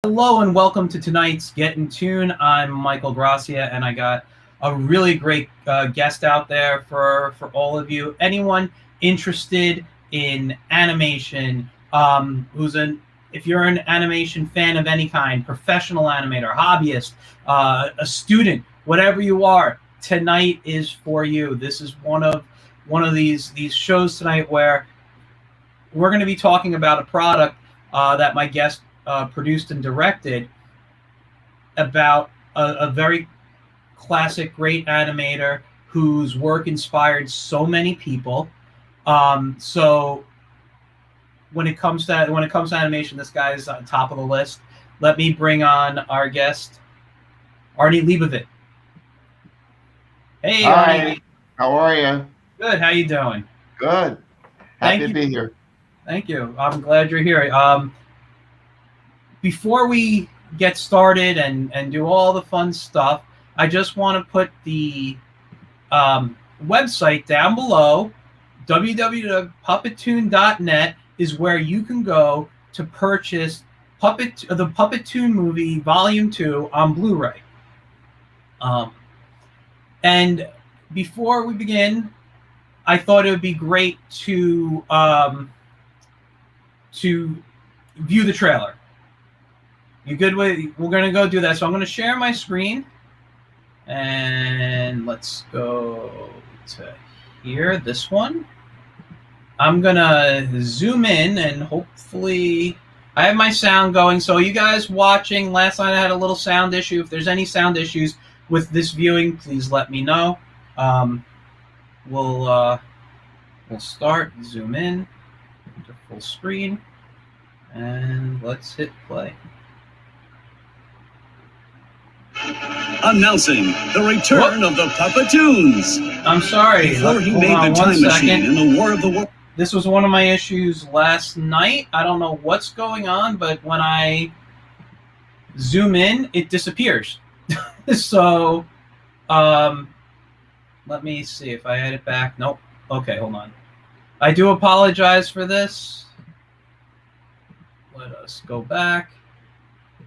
Hello and welcome to tonight's Get in Tune. I'm Michael Gracia, and I got a really great guest out there for all of you. Anyone interested in animation, if you're an animation fan of any kind, professional animator, hobbyist, a student, whatever you are, tonight is for you. This is one of these shows tonight where we're going to be talking about a product that my guest produced and directed about a very classic, great animator whose work inspired so many people. So when it comes to animation, this guy is on top of the list. Let me bring on our guest, Arnie Leibovit. Hey, Hi. Arnie. How are you? Good. How you doing? Good. Happy to be here. Thank you. I'm glad you're here. Before we get started and do all the fun stuff, I just want to put the website down below. www.puppeton.net is where you can go to purchase the Puppeton movie Volume 2 on Blu-ray. And before we begin, I thought it would be great to view the trailer. You good with? We're gonna go do that. So I'm gonna share my screen, and let's go to here. This one. I'm gonna zoom in, and hopefully I have my sound going. So you guys watching, last night I had a little sound issue. If there's any sound issues with this viewing, please let me know. We'll start. Zoom in to full screen, and let's hit play. Announcing the return of the Puppetoons. I'm sorry. Before he made the time machine in the War of the Worlds. This was one of my issues last night. I don't know what's going on, but when I zoom in, it disappears. So, let me see if I add it back. Nope. Okay, hold on. I do apologize for this. Let us go back.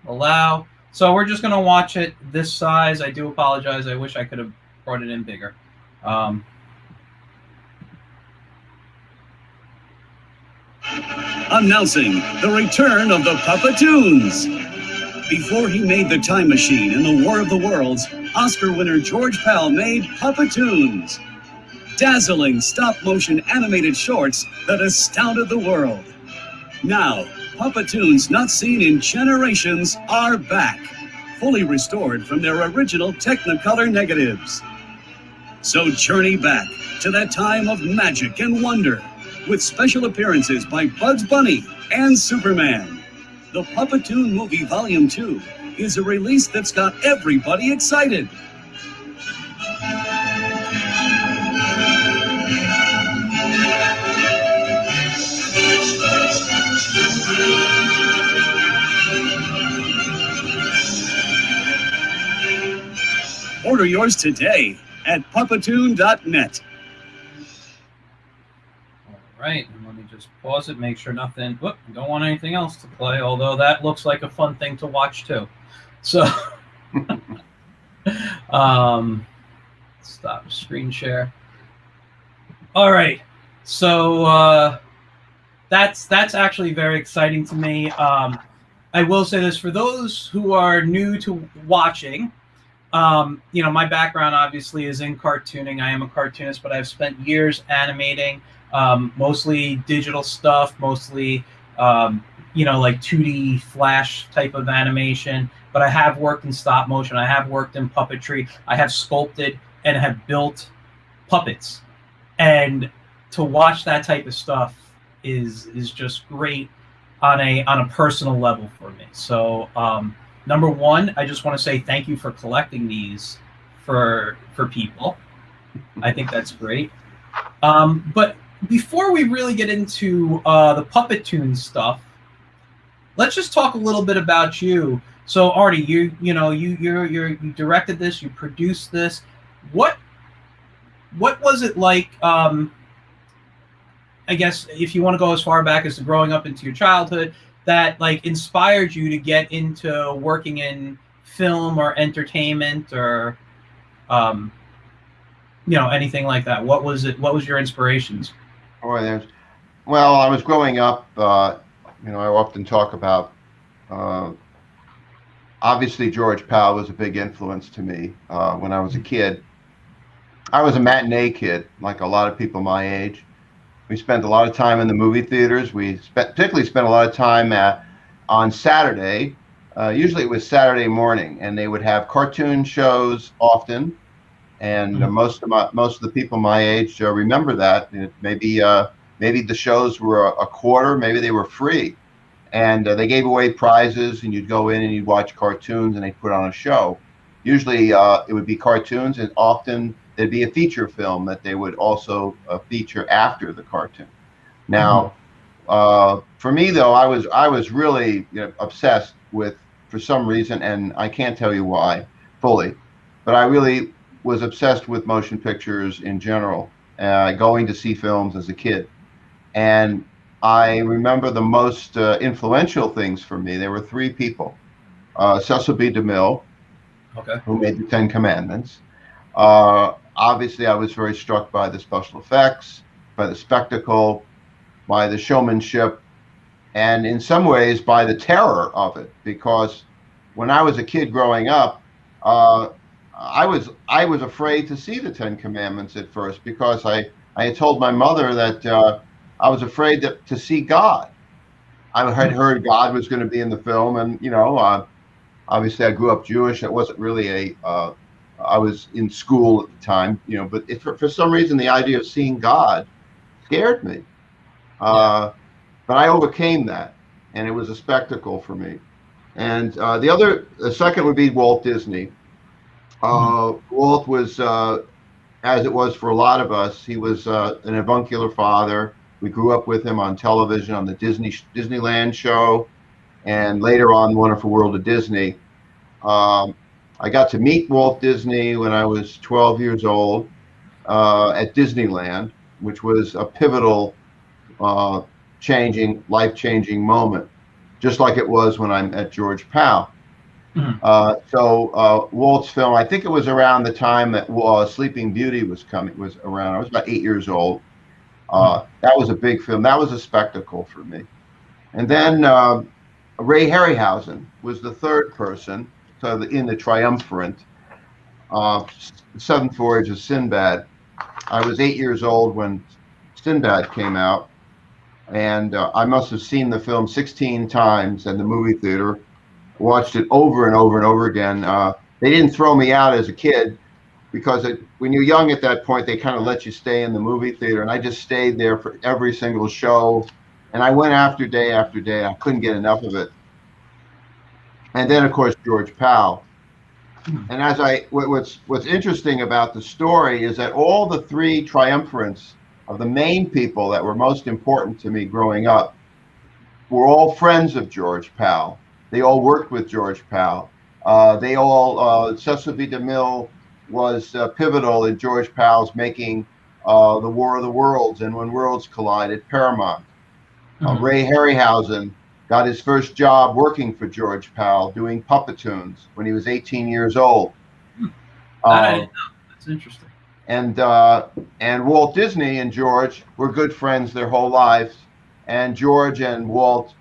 Allow. So we're just going to watch it this size. I do apologize. I wish I could have brought it in bigger. Announcing the return of the Puppetoons. Before he made the time machine in the War of the Worlds, Oscar winner George Powell made Puppetoons. Dazzling stop-motion animated shorts that astounded the world. Now, Puppetoons not seen in generations are back, fully restored from their original Technicolor negatives. So journey back to that time of magic and wonder with special appearances by Bugs Bunny and Superman. The Puppetoon movie Volume 2 is a release that's got everybody excited. Order yours today at Puppeton.net. All right, and let me just pause it, make sure nothing. Whoop, don't want anything else to play. Although that looks like a fun thing to watch too. So, stop screen share. All right, so that's actually very exciting to me. I will say this for those who are new to watching. My background obviously is in cartooning. I am a cartoonist, but I've spent years animating, mostly digital stuff, mostly, like 2D Flash type of animation. But I have worked in stop motion. I have worked in puppetry. I have sculpted and have built puppets. And to watch that type of stuff is just great on a personal level for me. So, number one, I just want to say thank you for collecting these for people. I think that's great. But before we really get into the Puppetoon stuff, let's just talk a little bit about you. So, Arnie, you directed this, you produced this. What was it like? I guess if you want to go as far back as to growing up into your childhood, that like inspired you to get into working in film or entertainment or anything like that? What was it? What was your inspirations? Boy, well, I was growing up. I often talk about. Obviously, George Powell was a big influence to me when I was a kid. I was a matinee kid, like a lot of people my age. We spent a lot of time in the movie theaters. We particularly spent a lot of time on Saturday. Usually it was Saturday morning, and they would have cartoon shows often. And most of the people my age remember that. Maybe the shows were a quarter, maybe they were free, and they gave away prizes, and you'd go in and you'd watch cartoons, and they'd put on a show. Usually it would be cartoons, and often there'd be a feature film that they would also feature after the cartoon. Now, for me though, I was really obsessed with, for some reason, and I can't tell you why fully, but I really was obsessed with motion pictures in general, going to see films as a kid. And I remember the most influential things for me. There were three people. Cecil B. DeMille, who made the Ten Commandments. Obviously, I was very struck by the special effects, by the spectacle, by the showmanship, and in some ways by the terror of it. Because when I was a kid growing up, I was afraid to see the Ten Commandments at first, because I had told my mother that I was afraid to see God. I had heard God was going to be in the film, and obviously I grew up Jewish. It wasn't really I was in school at the time, but for some reason the idea of seeing God scared me. But I overcame that, and it was a spectacle for me. And the second would be Walt Disney. Walt was, as it was for a lot of us, he was an avuncular father. We grew up with him on television, on the Disneyland show, and later on Wonderful World of Disney. I got to meet Walt Disney when I was 12 years old at Disneyland, which was a pivotal, life-changing moment, just like it was when I met George Powell. So Walt's film, I think it was around the time that Sleeping Beauty was around. I was about 8 years old. That was a big film. That was a spectacle for me. And then Ray Harryhausen was the third person, so in the triumvirate. Seventh Voyage of Sinbad. I was 8 years old when Sinbad came out, and I must have seen the film 16 times in the movie theater. Watched it over and over and over again. They didn't throw me out as a kid, because when you're young at that point, they kind of let you stay in the movie theater, and I just stayed there for every single show, and I went after day. I couldn't get enough of it. And then, of course, George Powell. And what's interesting about the story is that all the three triumvirates of the main people that were most important to me growing up were all friends of George Powell. They all worked with George Powell. Cecil B. DeMille was pivotal in George Powell's making The War of the Worlds and When Worlds Collide at Paramount. Ray Harryhausen got his first job working for George Powell doing Puppetoons when he was 18 years old. I didn't know. That's interesting. And Walt Disney and George were good friends their whole lives, and George and Walt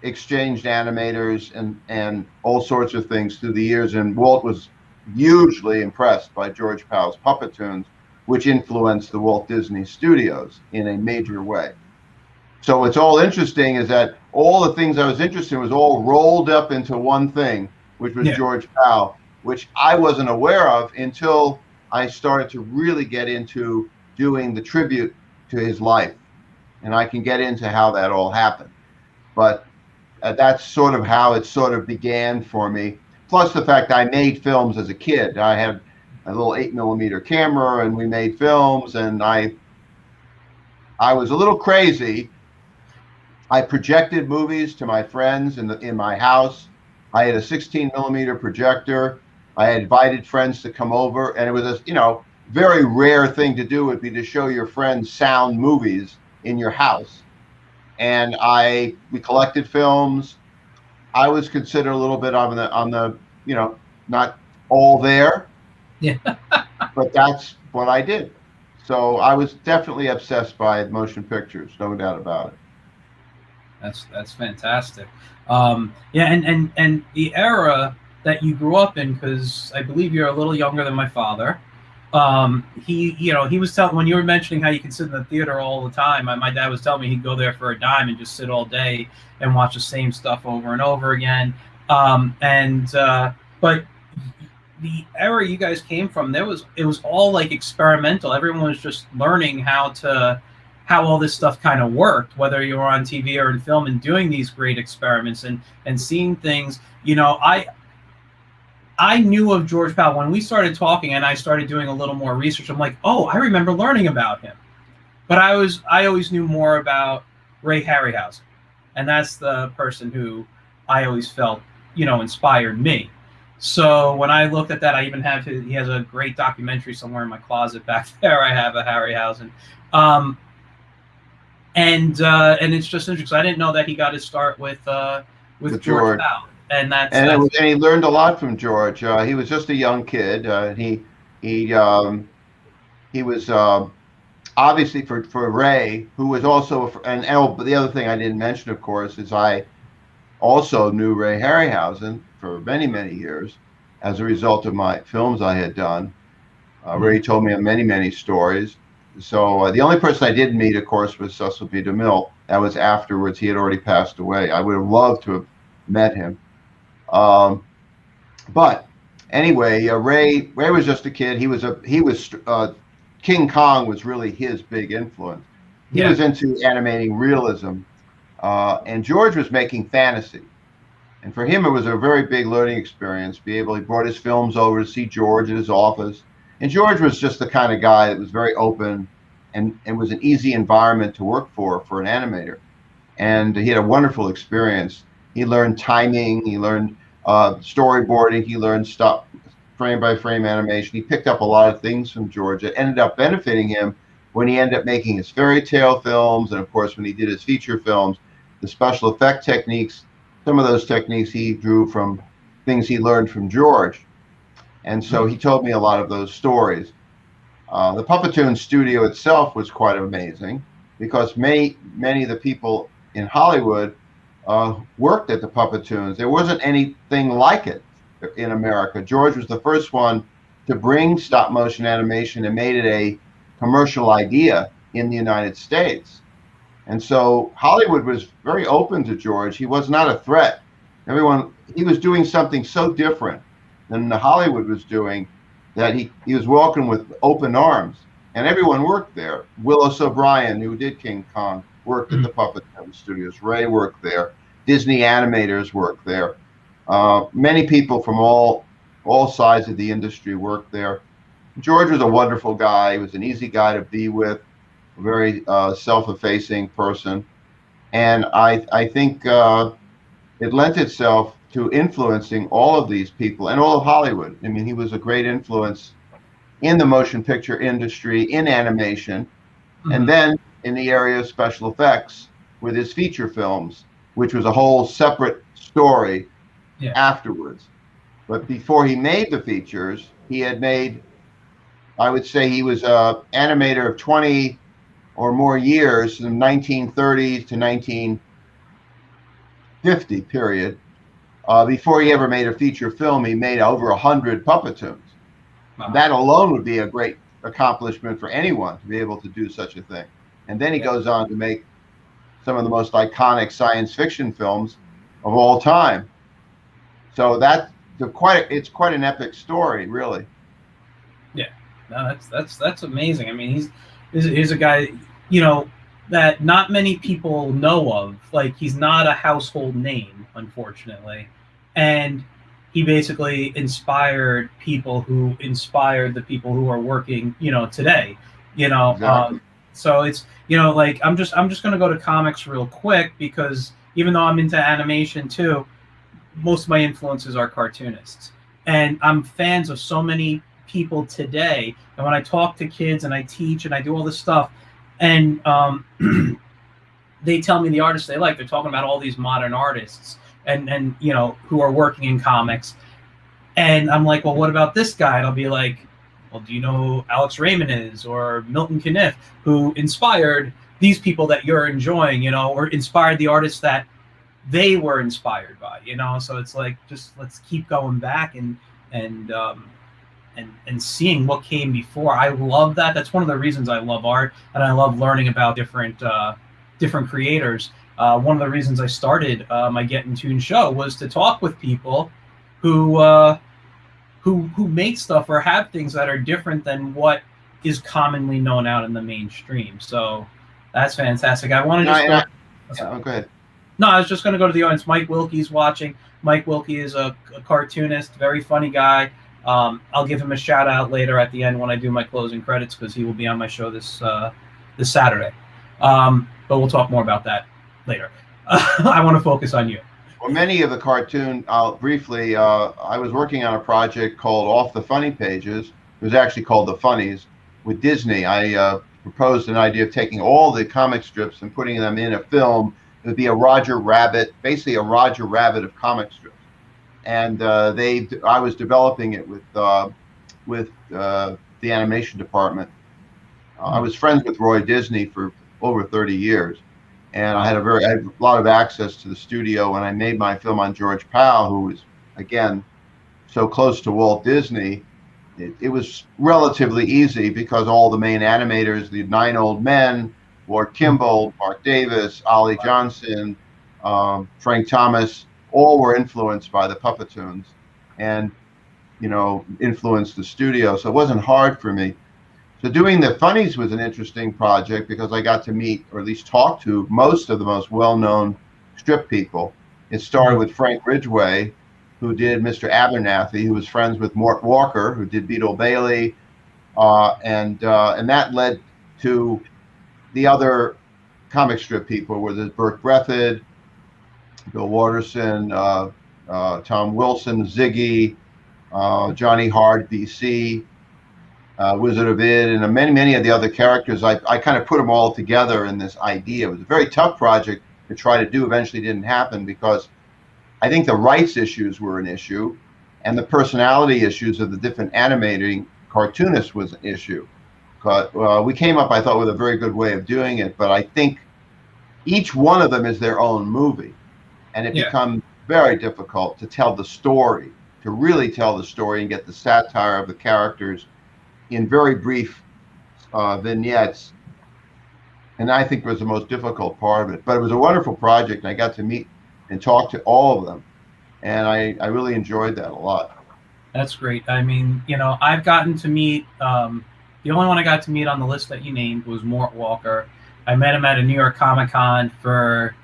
exchanged animators and all sorts of things through the years, and Walt was hugely impressed by George Powell's Puppetoons, which influenced the Walt Disney Studios in a major way. So what's all interesting is that all the things I was interested in was all rolled up into one thing, which was George Powell, which I wasn't aware of until I started to really get into doing the tribute to his life. And I can get into how that all happened. But that's sort of how it sort of began for me. Plus the fact I made films as a kid. I had a little 8mm camera, and we made films, and I was a little crazy. I projected movies to my friends in my house. I had a 16mm projector. I had invited friends to come over, and it was a very rare thing to do would be to show your friends sound movies in your house. and we collected films. I was considered a little bit on the not all there, Yeah. but that's what I did. So I was definitely obsessed by motion pictures, no doubt about it. That's fantastic. Yeah, and the era that you grew up in, because I believe you're a little younger than my father. He was telling, when you were mentioning how you could sit in the theater all the time. My dad was telling me he'd go there for a dime and just sit all day and watch the same stuff over and over again. But the era you guys came from, it was all like experimental. Everyone was just learning how all this stuff kind of worked, whether you were on TV or in film, and doing these great experiments and seeing things. I knew of George Powell when we started talking, and I started doing a little more research. I'm like, oh, I remember learning about him, but I always knew more about Ray Harryhausen, and that's the person who I always felt inspired me. So when I looked at that, I even have he has a great documentary somewhere in my closet back there. I have a Harryhausen. And it's just interesting. I didn't know that he got his start with George Powell, and he learned a lot from George. He was just a young kid. He was obviously for Ray, who was also but the other thing I didn't mention, of course, is I also knew Ray Harryhausen for many years as a result of my films I had done. Ray told me of many stories. So the only person I did meet, of course, was Cecil B. DeMille. That was afterwards. He had already passed away. I would have loved to have met him. But anyway, Ray was just a kid. He was King Kong was really his big influence. He was into animating realism, and George was making fantasy. And for him, it was a very big learning experience. He brought his films over to see George at his office. And George was just the kind of guy that was very open and was an easy environment to work for an animator. And he had a wonderful experience. He learned timing, he learned storyboarding, he learned frame-by-frame animation. He picked up a lot of things from George that ended up benefiting him when he ended up making his fairy tale films, and of course when he did his feature films, the special effect techniques. Some of those techniques he drew from things he learned from George. And so he told me a lot of those stories. The Puppeton Studio itself was quite amazing because many of the people in Hollywood worked at the Puppetoons. There wasn't anything like it in America. George was the first one to bring stop motion animation and made it a commercial idea in the United States. And so Hollywood was very open to George. He was not a threat. He was doing something so different than the Hollywood was doing that he was welcomed with open arms, and everyone worked there. Willis O'Brien, who did King Kong, worked at the Puppeton Studios. Ray worked there. Disney animators worked there. Many people from all sides of the industry worked there. George was a wonderful guy. He was an easy guy to be with, a very self-effacing person, and I think it lent itself to influencing all of these people and all of Hollywood. I mean, he was a great influence in the motion picture industry, in animation, and then in the area of special effects with his feature films, which was a whole separate story afterwards. But before he made the features, he had made, I would say he was an animator of 20 or more years, from 1930s to 1950 period. Before he ever made a feature film, he made over 100 Puppetoons. Wow. That alone would be a great accomplishment for anyone to be able to do such a thing. And then he goes on to make some of the most iconic science fiction films of all time. So it's quite an epic story, really. Yeah, no, that's amazing. I mean, he's a guy, that not many people know of. Like, he's not a household name, unfortunately. And he basically inspired people who inspired the people who are working, today. Exactly. So it's, I'm just going to go to comics real quick, because even though I'm into animation too, most of my influences are cartoonists. And I'm fans of so many people today. And when I talk to kids and I teach and I do all this stuff, and they tell me the artists they like. They're talking about all these modern artists and you know, who are working in comics. And I'm like, well, what about this guy? And I'll be like, well, do you know who Alex Raymond is, or Milton Caniff, who inspired these people that you're enjoying, you know, or inspired the artists that they were inspired by, you know? So it's like, just let's keep going back and seeing what came before. I love that. That's one of the reasons I love art, and I love learning about different creators. One of the reasons I started my Get in Tune show was to talk with people who make stuff or have things that are different than what is commonly known out in the mainstream. So that's fantastic. I want to just go ahead. No, I was just going to go to the audience. Mike Wilkie's watching. Mike Wilkie is a cartoonist, very funny guy. I'll give him a shout out later at the end when I do my closing credits, because he will be on my show this Saturday. But we'll talk more about that later. I want to focus on you. Well, many of the cartoon, briefly, I was working on a project called Off the Funny Pages. It was actually called The Funnies with Disney. I proposed an idea of taking all the comic strips and putting them in a film. It would be a Roger Rabbit, basically a Roger Rabbit of comic strips. And I was developing it with the animation department. I was friends with Roy Disney for over 30 years. And I had a lot of access to the studio when I made my film on George Powell, who was, again, so close to Walt Disney. It was relatively easy because all the main animators, the 9 old men, Ward Kimball, Mark Davis, Ollie Johnson, Frank Thomas, all were influenced by the Puppetoons and, you know, influenced the studio. So it wasn't hard for me. So doing the Funnies was an interesting project because I got to meet, or at least talk to, most of the most well-known strip people. It started with Frank Ridgway, who did Mr. Abernathy, who was friends with Mort Walker, who did Beetle Bailey, and that led to the other comic strip people, where there's Burt Breathed, Bill Watterson, Tom Wilson, Ziggy, Johnny Hard, BC, Wizard of Id, and many of the other characters. I kind of put them all together in this idea. It was a very tough project to try to do. Eventually didn't happen because I think the rights issues were an issue, and the personality issues of the different animating cartoonists was an issue. We came up, I thought, with a very good way of doing it, but I think each one of them is their own movie, and it becomes very difficult to tell the story, to really tell the story and get the satire of the characters in very brief vignettes. And I think was the most difficult part of it. But it was a wonderful project, and I got to meet and talk to all of them, and I really enjoyed that a lot. That's great. I mean, you know, I've gotten to meet, the only one I got to meet on the list that you named was Mort Walker. I met him at a New York Comic-Con for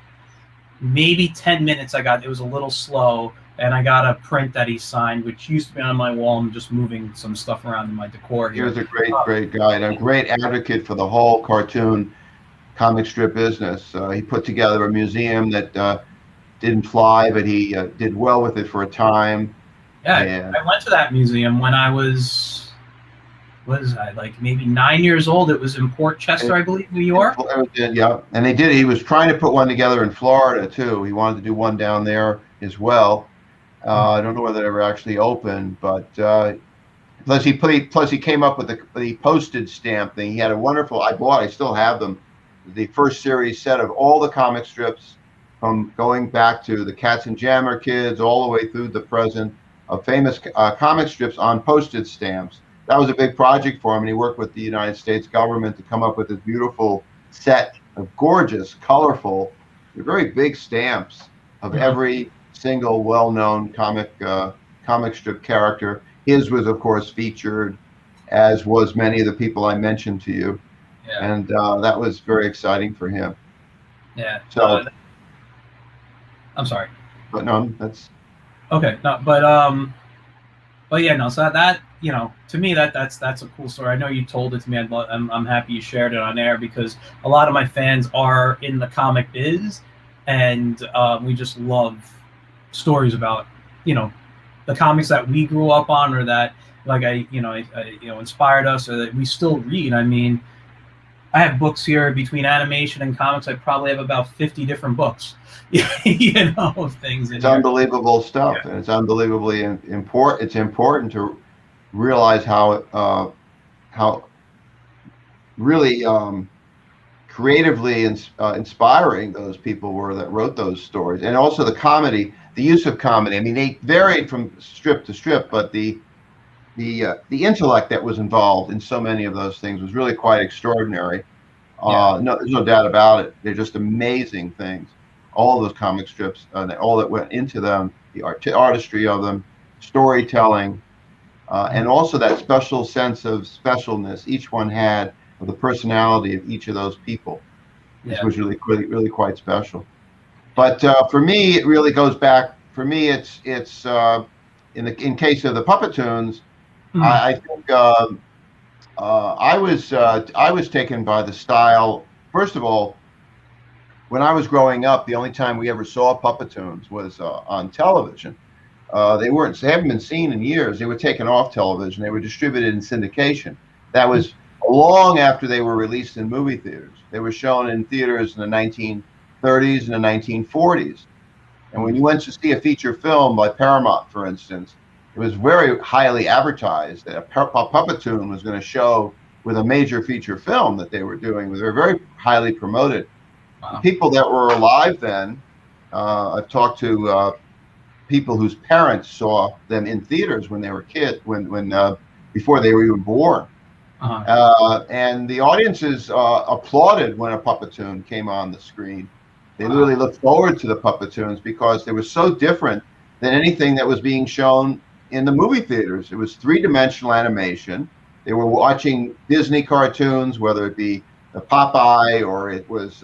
maybe 10 minutes. It was a little slow, and I got a print that he signed, which used to be on my wall. I'm just moving some stuff around in my decor here. He was a great guy, and a great advocate for the whole cartoon comic strip business. He put together a museum that didn't fly, but he did well with it for a time. Yeah, I went to that museum when I was I like maybe 9 years old. It was in Port Chester, I believe, New York. Yeah, and he was trying to put one together in Florida too. He wanted to do one down there as well. I don't know whether it ever actually opened, but plus he came up with the postage stamp thing. He had a wonderful, I still have them, the first series set of all the comic strips from going back to the Cats and Jammer Kids all the way through the present of famous comic strips on postage stamps. That was a big project for him, and he worked with the United States government to come up with this beautiful set of gorgeous, colorful, very big stamps of every single well-known comic strip character. His was, of course, featured, as was many of the people I mentioned to you, and that was very exciting for him. Yeah. So, I'm sorry. But no, that's okay. No, but yeah, no. So that you know, to me, that's a cool story. I know you told it to me. I'm happy you shared it on air, because a lot of my fans are in the comic biz, and we just love stories about, you know, the comics that we grew up on, or that like I inspired us, or that we still read. I mean, I have books here between animation and comics. I probably have about 50 different books, you know, of things. It's unbelievable stuff, and it's unbelievably important. It's important to realize how really creatively inspiring those people were that wrote those stories, and also the comedy, the use of comedy. I mean, they varied from strip to strip, but the intellect that was involved in so many of those things was really quite extraordinary. No, there's no doubt about it. They're just amazing things. All those comic strips, all that went into them, the artistry of them, storytelling, and also that special sense of specialness each one had, of the personality of each of those people. This was really quite special. But for me, it really goes back. For me, it's in case of the Puppetoons, I think I was taken by the style. First of all, when I was growing up, the only time we ever saw Puppetoons was on television. They haven't been seen in years. They were taken off television. They were distributed in syndication. That was long after they were released in movie theaters. They were shown in theaters in the 1930s and the 1940s. And when you went to see a feature film by Paramount, for instance, it was very highly advertised that a Puppetoon was going to show with a major feature film that they were doing. They were very highly promoted. Wow. People that were alive then, I've talked to people whose parents saw them in theaters when they were kids, before they were even born. And the audiences applauded when a Puppetoon came on the screen. They really looked forward to the Puppetoons because they were so different than anything that was being shown in the movie theaters. It was three-dimensional animation. They were watching Disney cartoons, whether it be the Popeye or it was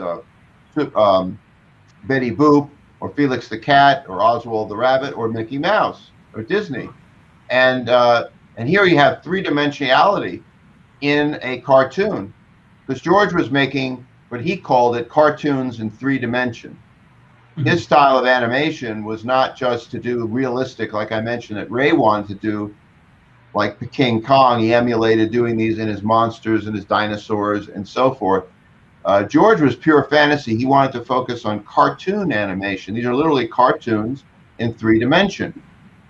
Betty Boop or Felix the Cat or Oswald the Rabbit or Mickey Mouse or Disney. And here you have three-dimensionality in a cartoon, because George was making what he called it cartoons in 3 dimensions. His style of animation was not just to do realistic, like I mentioned, that Ray wanted to do, like the King Kong. He emulated doing these in his monsters and his dinosaurs and so forth. George was pure fantasy. He wanted to focus on cartoon animation. These are literally cartoons in 3 dimensions.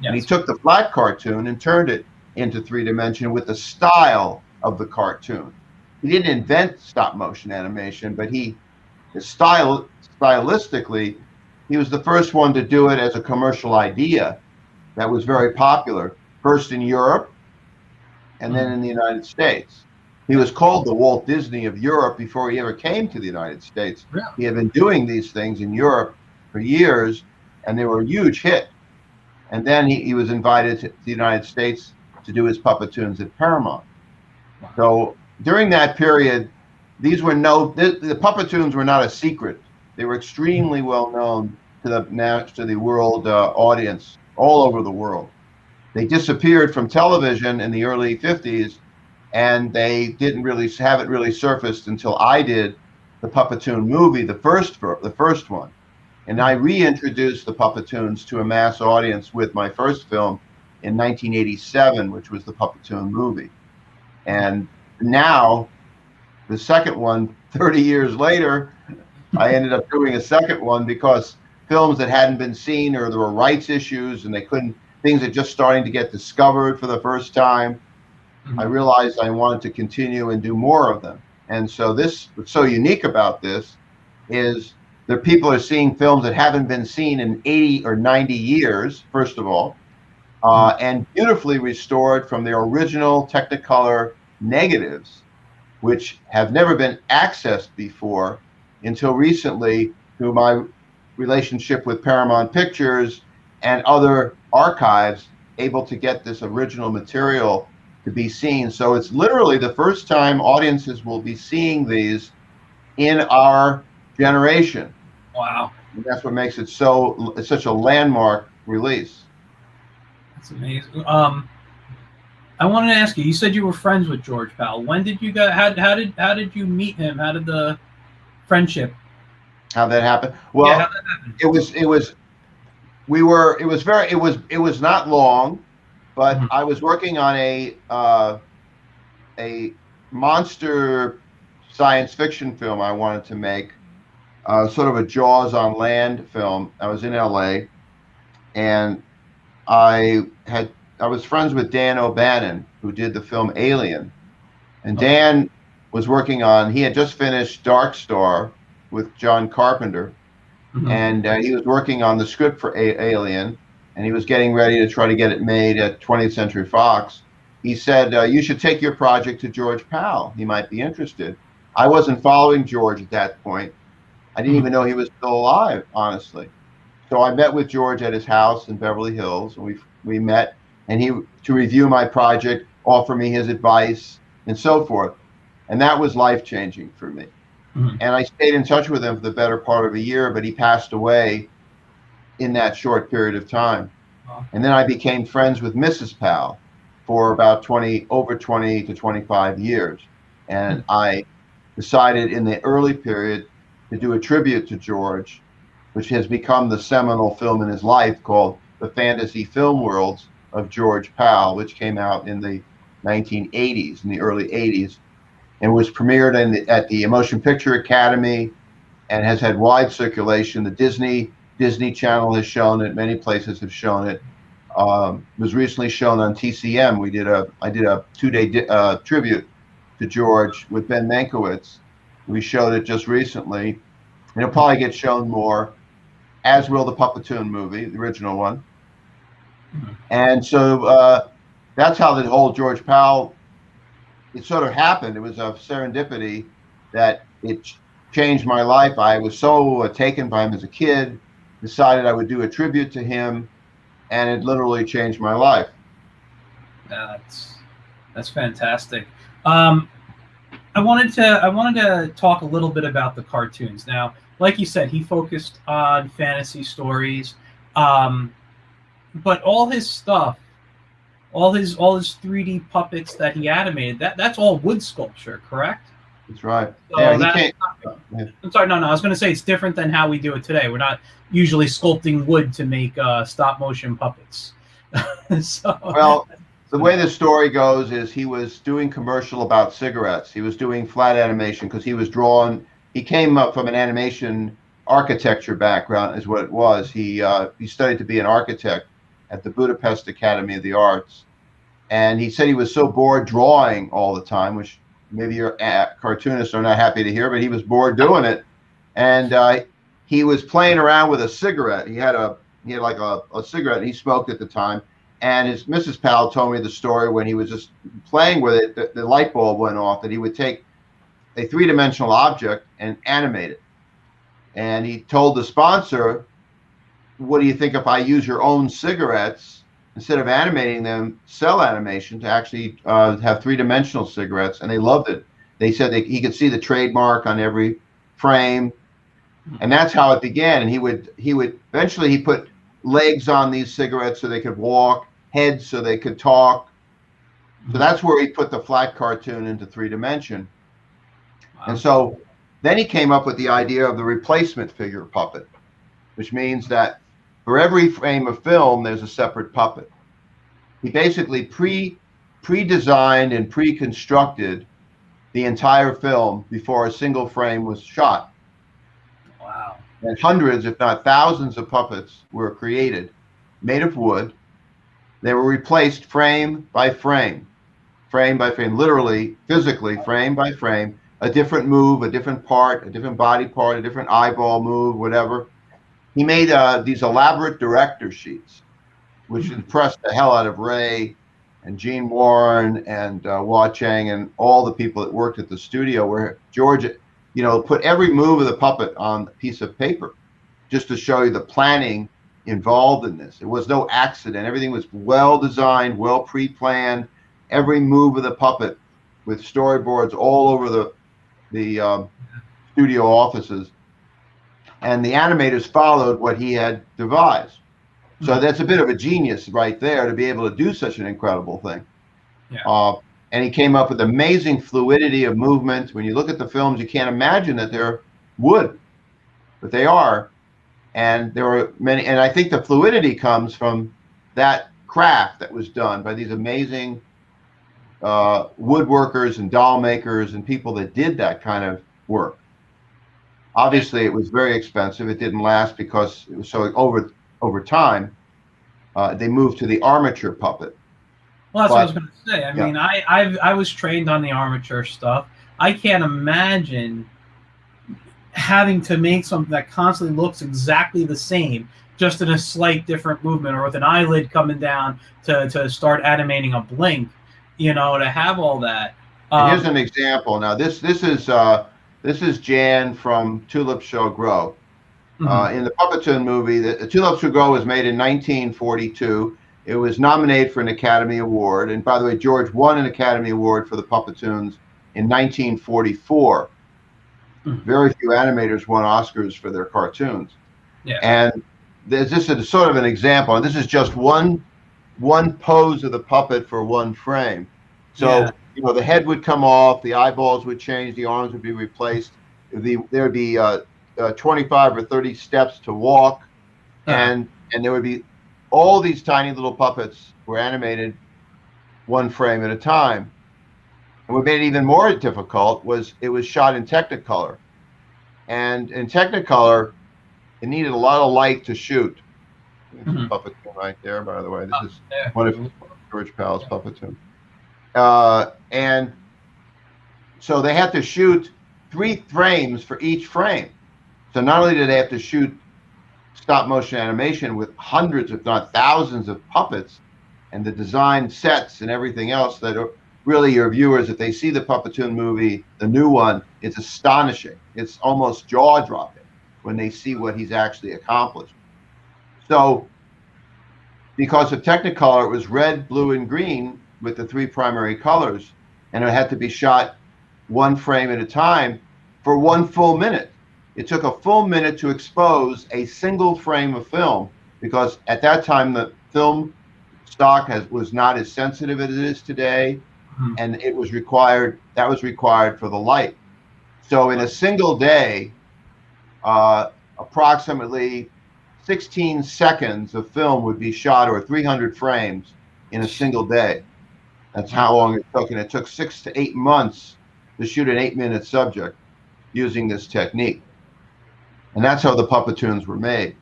And he took the flat cartoon and turned it into 3 dimension with the style of the cartoon. He didn't invent stop motion animation, but stylistically, he was the first one to do it as a commercial idea that was very popular, first in Europe and then in the United States. He was called the Walt Disney of Europe before he ever came to the United States. Really? He had been doing these things in Europe for years, and they were a huge hit. And then he was invited to the United States to do his Puppetoons at Paramount. Wow. So during that period, the Puppetoons were not a secret. They were extremely well known to the world audience all over the world. They disappeared from television in the early 50s, and they haven't really surfaced until I did the Puppetoon movie, the first one. And I reintroduced the Puppetoons to a mass audience with my first film in 1987, which was the Puppetoon movie. And now, the second one, 30 years later, I ended up doing a second one because films that hadn't been seen, or there were rights issues and things are just starting to get discovered for the first time. I realized I wanted to continue and do more of them. And so what's so unique about this is that people are seeing films that haven't been seen in 80 or 90 years, first of all, and beautifully restored from their original Technicolor negatives, which have never been accessed before until recently through my relationship with Paramount Pictures and other archives, able to get this original material to be seen. So it's literally the first time audiences will be seeing these in our generation. Wow. And that's what makes it such a landmark release. That's amazing. I wanted to ask you. You said you were friends with George Powell. When did you go? How did you meet him? How did the friendship? How that happened? Well, how that happened? It was not long, but I was working on a monster science fiction film I wanted to make, sort of a Jaws on land film. I was in LA, and I was friends with Dan O'Bannon, who did the film Alien. And Dan was working on, he had just finished Dark Star with John Carpenter, and he was working on the script for Alien, and he was getting ready to try to get it made at 20th Century Fox. He said, you should take your project to George Powell. He might be interested. I wasn't following George at that point. I didn't even know he was still alive, honestly. So I met with George at his house in Beverly Hills, and we met, and he, to review my project, offer me his advice and so forth. And that was life-changing for me. And I stayed in touch with him for the better part of a year, but he passed away in that short period of time. And then I became friends with Mrs. Powell for about over 20 to 25 years. And I decided in the early period to do a tribute to George, which has become the seminal film in his life, called The Fantasy Film Worlds of George Powell, which came out in the 1980s, in the early 80s, and was premiered at the Motion Picture Academy and has had wide circulation. The Disney Channel has shown it. Many places have shown it. Was recently shown on TCM. I did a 2-day tribute to George with Ben Mankiewicz. We showed it just recently, and it'll probably get shown more, as will the Puppeton movie, the original one. And so that's how the whole George Powell, it sort of happened. It was a serendipity that it changed my life. I was so taken by him as a kid, decided I would do a tribute to him, and it literally changed my life. That's fantastic. I wanted to talk a little bit about the cartoons. Now, like you said, he focused on fantasy stories, but all his stuff, all his 3D puppets that he animated, that's all wood sculpture, correct? That's right. So I'm sorry, no, I was going to say it's different than how we do it today. We're not usually sculpting wood to make stop motion puppets. Well, the way the story goes is he was doing commercial about cigarettes. He was doing flat animation because he came up from an animation architecture background, is what it was. He studied to be an architect at the Budapest Academy of the Arts. And he said he was so bored drawing all the time, which maybe your cartoonists are not happy to hear, but he was bored doing it. And he was playing around with a cigarette. He had like a cigarette he smoked at the time. And his Mrs. Powell told me the story when he was just playing with it, the light bulb went off, that he would take a 3-dimensional object and animate it. And he told the sponsor, what do you think if I use your own cigarettes, instead of animating them, cell animation, to actually have 3-dimensional cigarettes? And they loved it. They said he could see the trademark on every frame. And that's how it began. And he would eventually he put legs on these cigarettes so they could walk, heads so they could talk. So that's where he put the flat cartoon into 3-dimension. Wow. And so then he came up with the idea of the replacement figure puppet, which means that for every frame of film, there's a separate puppet. He basically pre-designed and pre-constructed the entire film before a single frame was shot. Wow. And hundreds, if not thousands, of puppets were created, made of wood. They were replaced frame by frame, literally, physically, frame by frame, a different move, a different part, a different body part, a different eyeball move, whatever. He made these elaborate director sheets, which impressed the hell out of Ray and Gene Warren and Hua Chang and all the people that worked at the studio, where George, put every move of the puppet on a piece of paper just to show you the planning involved in this. It was no accident. Everything was well designed, well pre-planned. Every move of the puppet, with storyboards all over the studio offices. And the animators followed what he had devised. So that's a bit of a genius right there, to be able to do such an incredible thing. Yeah. And he came up with amazing fluidity of movement. When you look at the films, you can't imagine that they're wood, but they are. And there were many, and I think the fluidity comes from that craft that was done by these amazing woodworkers and doll makers and people that did that kind of work. Obviously, it was very expensive. It didn't last because it was so over time. They moved to the armature puppet. Well, that's what I was going to say. I mean, I was trained on the armature stuff. I can't imagine having to make something that constantly looks exactly the same, just in a slight different movement, or with an eyelid coming down to start animating a blink. You know, to have all that. Here's an example. Now, this is Jan from Tulips Shall Grow. In the Puppeton movie, the Tulips Shall Grow was made in 1942. It was nominated for an Academy Award. And by the way, George won an Academy Award for the Puppetoons in 1944. Very few animators won Oscars for their cartoons. Yeah. And this is sort of an example. And this is just one pose of the puppet for one frame. So, you know, the head would come off, the eyeballs would change, the arms would be replaced. There would be 25 or 30 steps to walk, and there would be all these tiny little puppets were animated one frame at a time. And what made it even more difficult was it was shot in Technicolor. And in Technicolor, it needed a lot of light to shoot. There's a Puppeton right there, by the way. This is one of George Powell's Puppeton. And so they had to shoot 3 frames for each frame. So not only did they have to shoot stop motion animation with hundreds, if not thousands, of puppets, and the design sets and everything else that are really your viewers, if they see the Puppeton movie, the new one, it's astonishing. It's almost jaw-dropping when they see what he's actually accomplished. So because of Technicolor, it was red, blue, and green with the 3 primary colors, and it had to be shot one frame at a time for 1 full minute. It took a full minute to expose a single frame of film, because at that time the film stock was not as sensitive as it is today, and it was required. That was required for the light. So in a single day, approximately 16 seconds of film would be shot, or 300 frames in a single day. That's how long it took, and it took 6 to 8 months to shoot an 8-minute subject using this technique. And that's how the Puppetoons were made.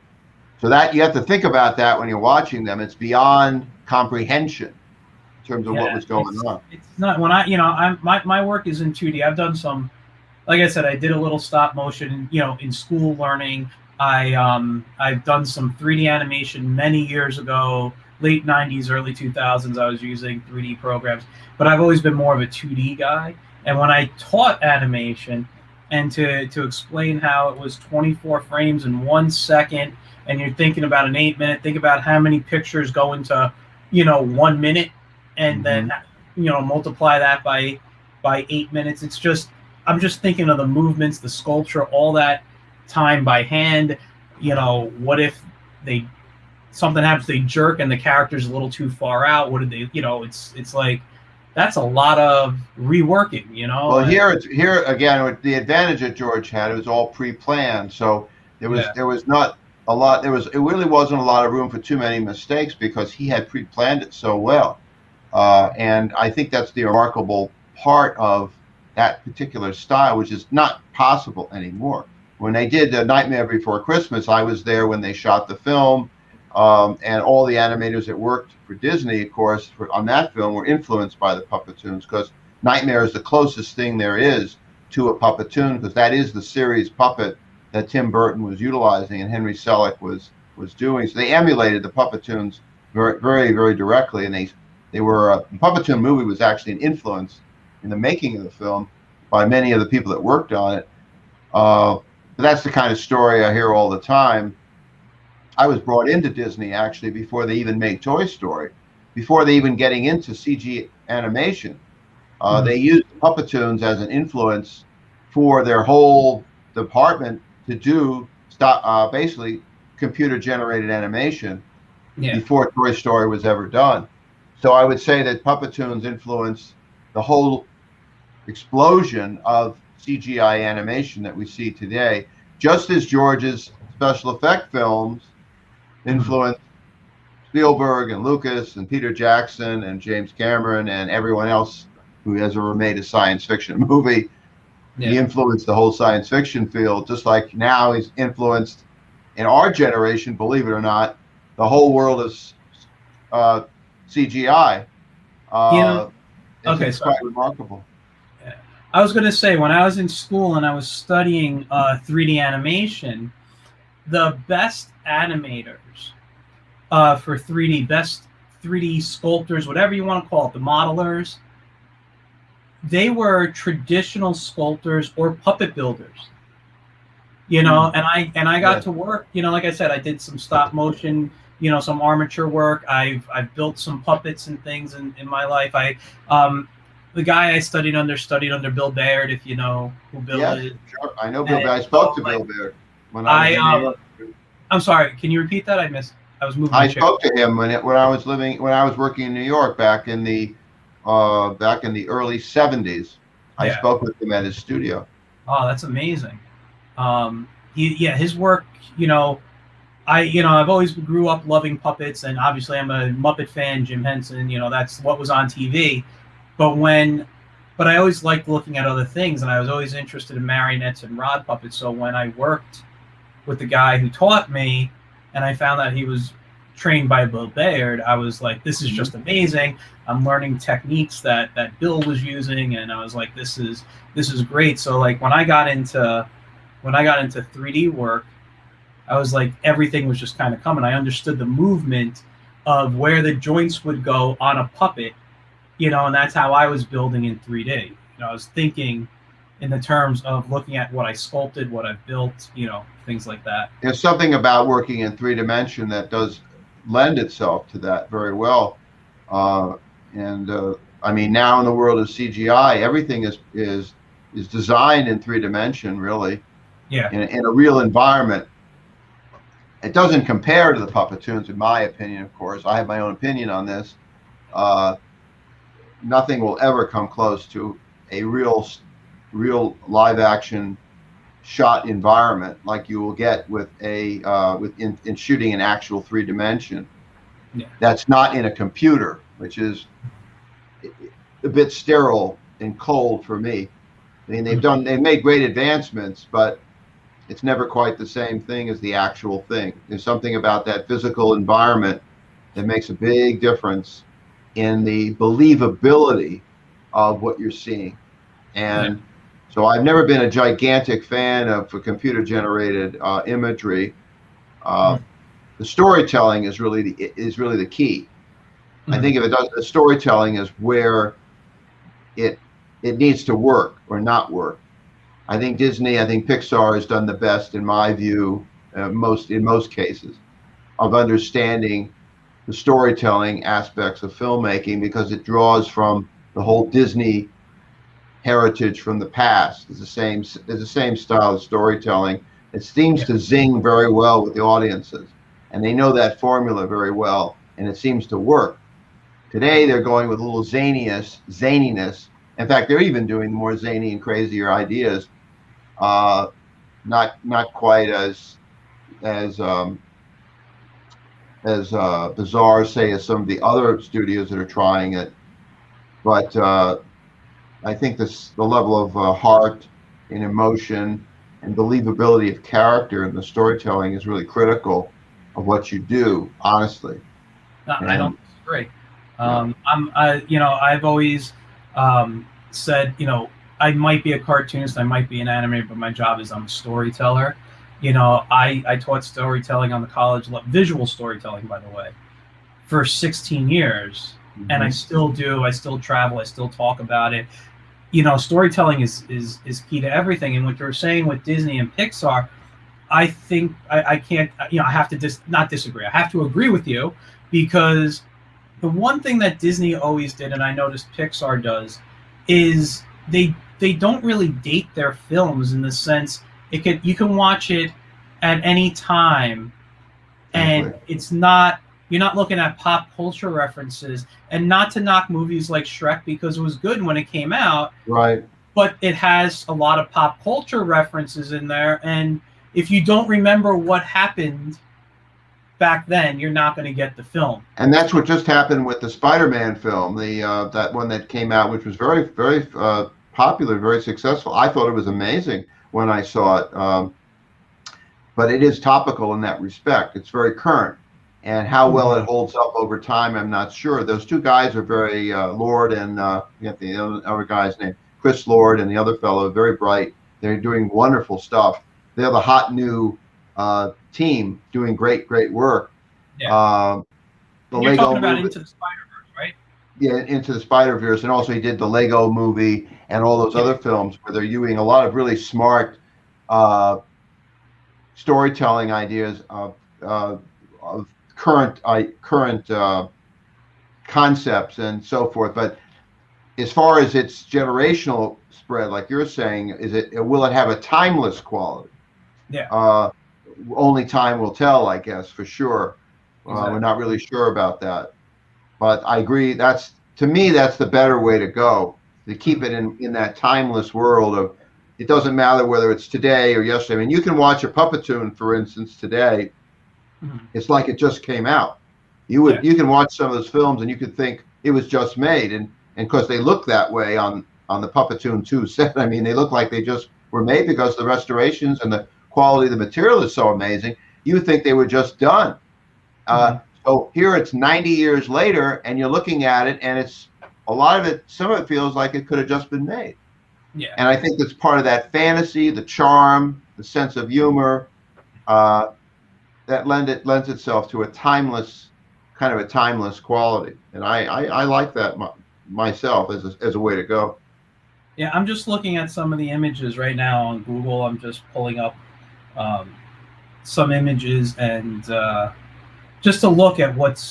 So that you have to think about that when you're watching them. It's beyond comprehension in terms of what was going on. It's not when my work is in 2D. I've done some, like I said, I did a little stop motion, in school learning. I've done some 3D animation many years ago, late 90s, early 2000s. I was using 3D programs, but I've always been more of a 2D guy. And when I taught animation, and to explain how it was 24 frames in 1 second, and you're thinking about an 8-minute, think about how many pictures go into, 1 minute, and then, multiply that by 8 minutes. It's just, I'm just thinking of the movements, the sculpture, all that time by hand. What if something happens, they jerk and the character's a little too far out? What did they, it's like, that's a lot of reworking, Well, here again, the advantage that George had, it was all pre-planned, so there was not a lot. It really wasn't a lot of room for too many mistakes because he had pre-planned it so well, and I think that's the remarkable part of that particular style, which is not possible anymore. When they did Nightmare Before Christmas, I was there when they shot the film. And all the animators that worked for Disney, of course, on that film were influenced by the Puppetoons, because Nightmare is the closest thing there is to a Puppetoon, because that is the series puppet that Tim Burton was utilizing and Henry Selick was doing. So they emulated the Puppetoons very, very, very directly, and they were the Puppetoon movie was actually an influence in the making of the film by many of the people that worked on it. But that's the kind of story I hear all the time. I was brought into Disney actually before they even made Toy Story, before they even getting into CG animation. They used Puppetoons as an influence for their whole department to do basically computer-generated animation before Toy Story was ever done. So I would say that Puppetoons influenced the whole explosion of CGI animation that we see today, just as George's special effect films influenced Spielberg and Lucas and Peter Jackson and James Cameron and everyone else who has ever made a science fiction movie. Yeah. He influenced the whole science fiction field, just like now he's influenced in our generation, believe it or not, the whole world is CGI. Okay, it's quite remarkable. Yeah. I was going to say, when I was in school and I was studying 3D animation, the best animators for 3D, best 3D sculptors, whatever you want to call it, the modelers, they were traditional sculptors or puppet builders. You know, and I got to work, you know, like I said, I did some stop motion, you know, some armature work. I've built some puppets and things in my life. The guy I studied under Bill Baird, if you know who Bill is. Sure. I know Bill Baird. I spoke to Bill Baird when I was in New York. I'm sorry, can you repeat that? I was moving. I spoke to him when I was working in New York back in the early 70s. I spoke with him at his studio. Oh, that's amazing. His work, you know, I've always grew up loving puppets, and obviously I'm a Muppet fan, Jim Henson, you know, that's what was on TV. But I always liked looking at other things, and I was always interested in marionettes and rod puppets. So when I worked with the guy who taught me, and I found that he was trained by Bill Baird, I was like, this is just amazing. I'm learning techniques that Bill was using, and I was like, this is great. So like when I got into 3D work, I was like, everything was just kind of coming. I understood the movement of where the joints would go on a puppet, you know, and that's how I was building in 3D. You know, I was thinking in the terms of looking at what I sculpted, what I've built, you know, things like that. There's something about working in 3D that does lend itself to that very well. I mean, now in the world of CGI, everything is designed in 3D, really. Yeah. In a real environment. It doesn't compare to the Puppetoons, in my opinion, of course. I have my own opinion on this. Nothing will ever come close to a real live action shot environment like you will get with in shooting in actual 3D. Yeah. That's not in a computer, which is a bit sterile and cold for me. I mean, they've made great advancements, but it's never quite the same thing as the actual thing. There's something about that physical environment that makes a big difference in the believability of what you're seeing. And so I've never been a gigantic fan of computer-generated imagery. The storytelling is really the key. I think if it does, the storytelling is where it needs to work or not work. I think Pixar has done the best, in my view, in most cases, of understanding the storytelling aspects of filmmaking, because it draws from the whole Disney heritage from the past. It's the same style of storytelling. It seems to zing very well with the audiences, and they know that formula very well, and it seems to work. Today they're going with a little zaniness. In fact, they're even doing more zany and crazier ideas. Not quite as bizarre, say, as some of the other studios that are trying it, but I think the level of heart and emotion and believability of character in the storytelling is really critical of what you do, honestly. I don't disagree. I've always said, you know, I might be a cartoonist, I might be an animator, but my job is I'm a storyteller. You know, I taught storytelling on the college level, visual storytelling, by the way, for 16 years. And I still do. I still travel. I still talk about it. You know, storytelling is key to everything. And what you're saying with Disney and Pixar, I think I can't, you know, I have to not disagree. I have to agree with you, because the one thing that Disney always did, and I noticed Pixar does, is they don't really date their films, in the sense you can watch it at any time, and it's not, you're not looking at pop culture references. And not to knock movies like Shrek, because it was good when it came out, right? But it has a lot of pop culture references in there, and if you don't remember what happened back then, you're not going to get the film. And that's what just happened with the Spider-Man film, that one that came out, which was very, very popular, very successful. I thought it was amazing when I saw it. But it is topical in that respect. It's very current. And how well it holds up over time, I'm not sure. Those two guys are very, Lord and the other guy's name, Chris Lord, and the other fellow, very bright. They're doing wonderful stuff. They're the hot new team doing great work. Yeah. The You're Lego talking about movie, Into the Spider-Verse, right? yeah, Into the Spider-Verse, and also he did the Lego movie and all those other films where they're using a lot of really smart storytelling ideas of current concepts and so forth. But as far as its generational spread, like you're saying, will it have a timeless quality? Yeah. Only time will tell, I guess, for sure. Exactly. We're not really sure about that, but I agree. To me, that's the better way to go, to keep it in that timeless world of, it doesn't matter whether it's today or yesterday. I mean, you can watch a Puppeton, for instance, today. It's like it just came out. You can watch some of those films and you could think it was just made, and because they look that way on the Puppeton 2 set. I mean, they look like they just were made because the restorations and the quality of the material is so amazing. You would think they were just done. So here it's 90 years later, and you're looking at it, and it's a lot of it. Some of it feels like it could have just been made. Yeah. And I think that's part of that fantasy, the charm, the sense of humor, that lends itself to a timeless quality. And I like that myself as a way to go. Yeah, I'm just looking at some of the images right now on Google. I'm just pulling up some images and just to look at what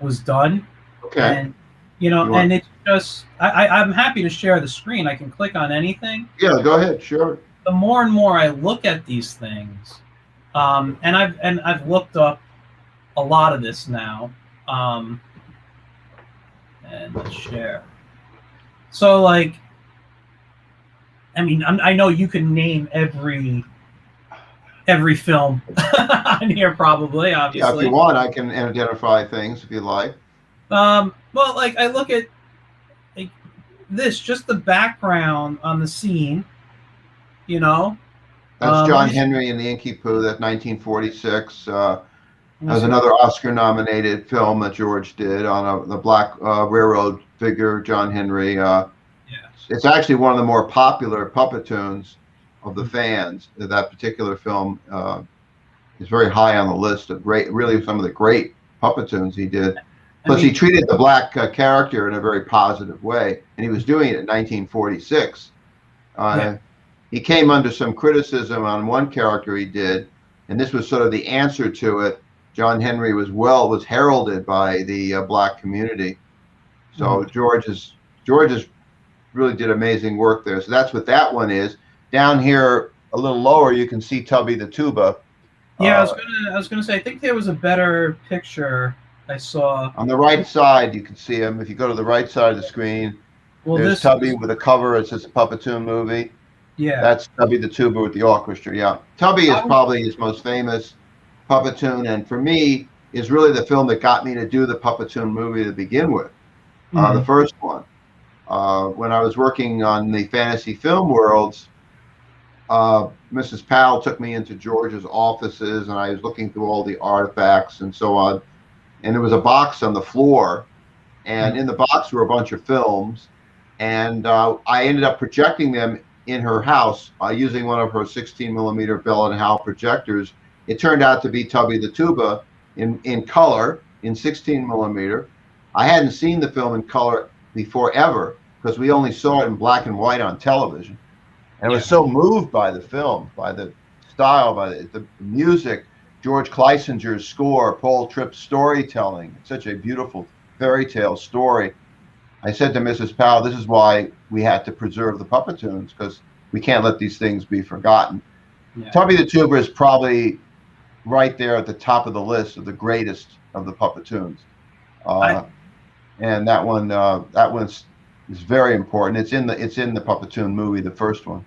was done. Okay. And and it's just I'm happy to share the screen. I can click on anything. Yeah, go ahead. Sure. The more and more I look at these things, and I've looked up a lot of this now. And let's share. So, like, I mean, I know you can name every film on here, probably. Obviously, yeah. If you want, I can identify things if you like. Well, like, I look at like this, just the background on the scene. That's John Henry and the Inky Pooh. That's 1946. That was another Oscar-nominated film that George did on the Black Railroad figure, John Henry. It's actually one of the more popular Puppetoons of the fans. That particular film is very high on the list of really some of the great Puppetoons he did. Plus, he treated the black character in a very positive way, and he was doing it in 1946. He came under some criticism on one character he did, and this was sort of the answer to it. John Henry was heralded by the black community. So George really did amazing work there. So that's what that one is. Down here, a little lower, you can see Tubby the Tuba. Yeah, I was gonna say, I think there was a better picture I saw. On the right side, you can see him. If you go to the right side of the screen, there's Tubby with a cover. It says Puppeton movie. Yeah. That's Tubby the Tuba with the orchestra. Yeah. Tubby is probably his most famous Puppetoon, and for me, is really the film that got me to do the Puppetoon movie to begin with. The first one. When I was working on the fantasy film worlds, Mrs. Powell took me into George's offices, and I was looking through all the artifacts and so on. And there was a box on the floor, and in the box were a bunch of films, and I ended up projecting them in her house using one of her 16mm Bell & Howell projectors. It turned out to be Tubby the Tuba in color, in 16mm. I hadn't seen the film in color before ever, because we only saw it in black and white on television. And I was so moved by the film, by the style, by the music, George Kleisinger's score, Paul Tripp's storytelling. It's such a beautiful fairy tale story. I said to Mrs. Powell, this is why we had to preserve the Puppetoons, because we can't let these things be forgotten. Tubby the Tuba is probably right there at the top of the list of the greatest of the Puppetoons. And that one is very important. It's in the Puppetoon movie, the first one.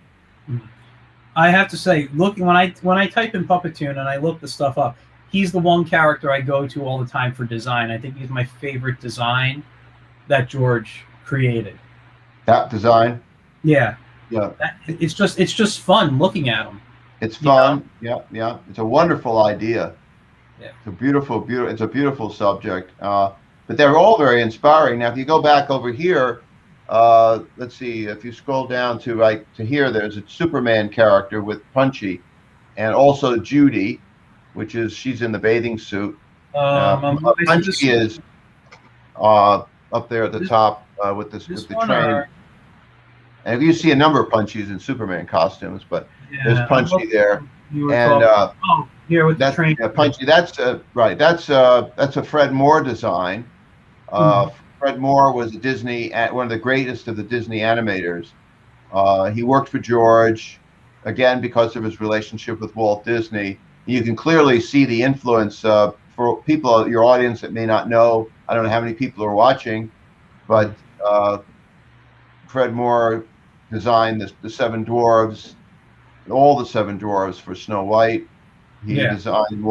I have to say, looking when I type in Puppetoon and I look the stuff up, he's the one character I go to all the time for design. I think he's my favorite design that George created. That design. Yeah. Yeah. It's just fun looking at him. It's fun. Yeah, yeah. It's a wonderful idea. Yeah. It's a beautiful. It's a beautiful subject. But they're all very inspiring. Now, if you go back over here, let's see. If you scroll down to here, there's a Superman character with Punchy, and also Judy, which is she's in the bathing suit. Punchy is up there at the top with the train. And you see a number of Punchies in Superman costumes, but there's Punchy there. And here with the train. Punchy. That's right. That's a Fred Moore design. Fred Moore was one of the greatest of the Disney animators. He worked for George, again because of his relationship with Walt Disney. You can clearly see the influence for people, your audience that may not know. I don't know how many people are watching, but Fred Moore designed the Seven Dwarves, all the Seven Dwarves for Snow White. He designed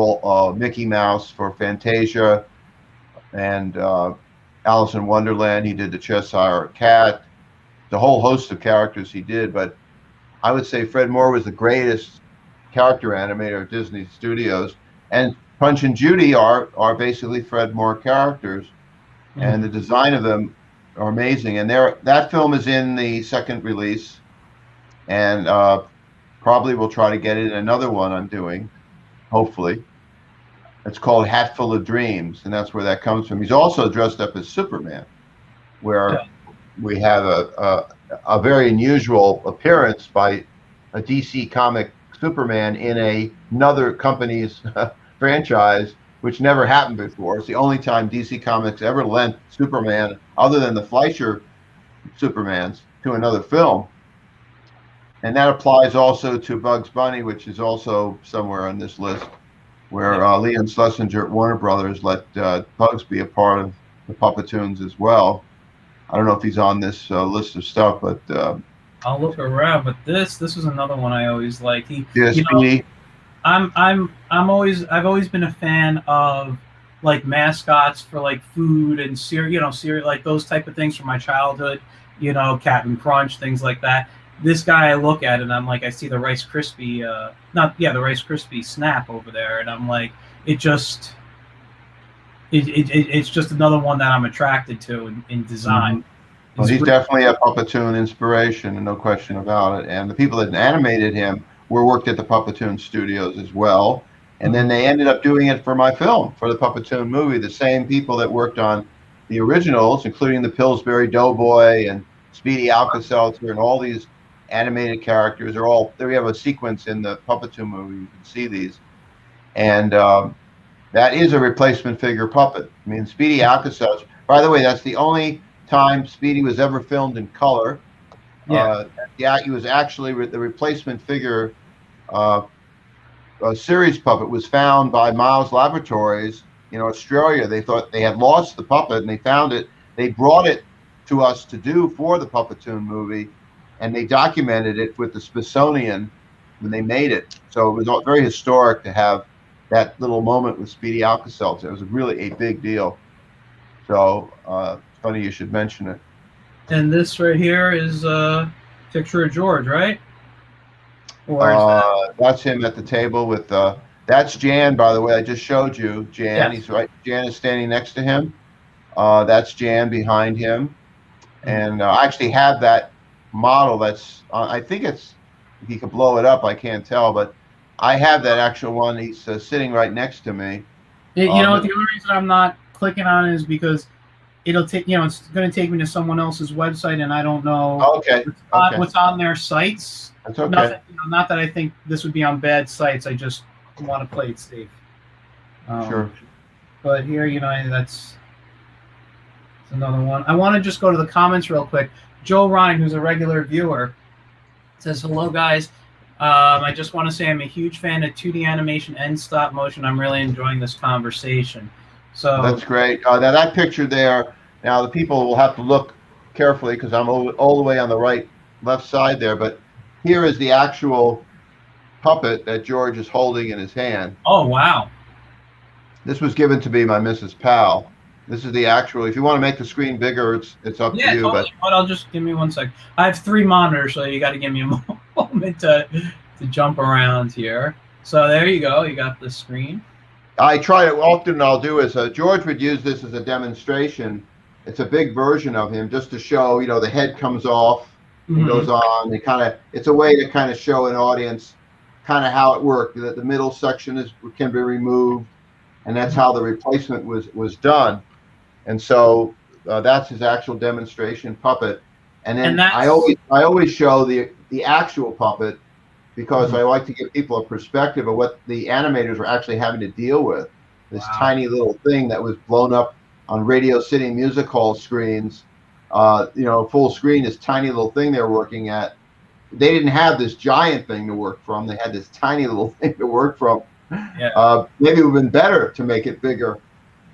Mickey Mouse for Fantasia, and Alice in Wonderland. He did the Cheshire Cat, the whole host of characters he did. But I would say Fred Moore was the greatest character animator of Disney Studios, and Punch and Judy are basically Fred Moore characters, and the design of them are amazing. And that film is in the second release, and probably we'll try to get it in another one I'm doing, hopefully. It's called Hatful of Dreams, and that's where that comes from. He's also dressed up as Superman, where we have a very unusual appearance by a DC comic Superman in another company's franchise, which never happened before. It's the only time DC Comics ever lent Superman, other than the Fleischer Supermans, to another film. And that applies also to Bugs Bunny, which is also somewhere on this list, where Leon Schlesinger at Warner Brothers let Bugs be a part of the Puppetoons as well. I don't know if he's on this list of stuff, but I'll look around. But this is another one I always like. I've always been a fan of like mascots for like food and cereal, like those type of things from my childhood. Captain Crunch, things like that. This guy, I look at it and I'm like, I see the Rice Krispie, the Rice Krispie Snap over there, and I'm like, it's just another one that I'm attracted to in design. Well, he's definitely a Puppetoon inspiration, and no question about it. And the people that animated him worked at the Puppeton Studios as well, and then they ended up doing it for my film, for the Puppetoon movie. The same people that worked on the originals, including the Pillsbury Doughboy and Speedy Alka-Seltzer and all these animated characters are all there. We have a sequence in the Puppeton movie. You can see these, and that is a replacement figure puppet. I mean, Speedy Alka-Seltzer. By the way, that's the only time Speedy was ever filmed in color. He was actually the replacement figure. A series puppet was found by Miles Laboratories in Australia. They thought they had lost the puppet, and they found it. They brought it to us to do for the Puppetoon movie, and they documented it with the Smithsonian when they made it. So it was very historic to have that little moment with Speedy Alka-Seltzer. It was really a big deal. So it's funny you should mention it. And this right here is a picture of George, right? Or is that's him at the table with that's Jan, by the way. I just showed you Jan. He's right. Jan is standing next to him. That's Jan behind him, and I actually have that model. That's I think it's, if you can blow it up, I can't tell, but I have that actual one. He's sitting right next to me. The only reason I'm not clicking on it is because it'll take it's going to take me to someone else's website, and I don't know what's on their sites. That's okay. Not that I think this would be on bad sites. I just want to play it safe. Sure. But here, that's another one. I want to just go to the comments real quick. Joe Ryan, who's a regular viewer, says, "Hello, guys. I just want to say I'm a huge fan of 2D animation and stop motion. I'm really enjoying this conversation." So that's great. Now that picture there. Now the people will have to look carefully because I'm all the way on the left side there. But here is the actual puppet that George is holding in his hand. Oh wow! This was given to me by Mrs. Powell. This is the actual. If you want to make the screen bigger, it's up to you. Totally. But I'll just give me 1 second. I have 3 monitors, so you got to give me a moment to jump around here. So there you go. You got the screen. I try it often. I'll do is George would use this as a demonstration. It's a big version of him just to show, the head comes off and goes on. It's a way to kind of show an audience kind of how it worked. That the middle section can be removed, and that's how the replacement was done. And so that's his actual demonstration puppet. And then I always show the actual puppet, because I like to give people a perspective of what the animators were actually having to deal with. This tiny little thing that was blown up on Radio City Music Hall screens, full screen, this tiny little thing they were working at. They didn't have this giant thing to work from. They had this tiny little thing to work from. Yeah. Maybe it would have been better to make it bigger.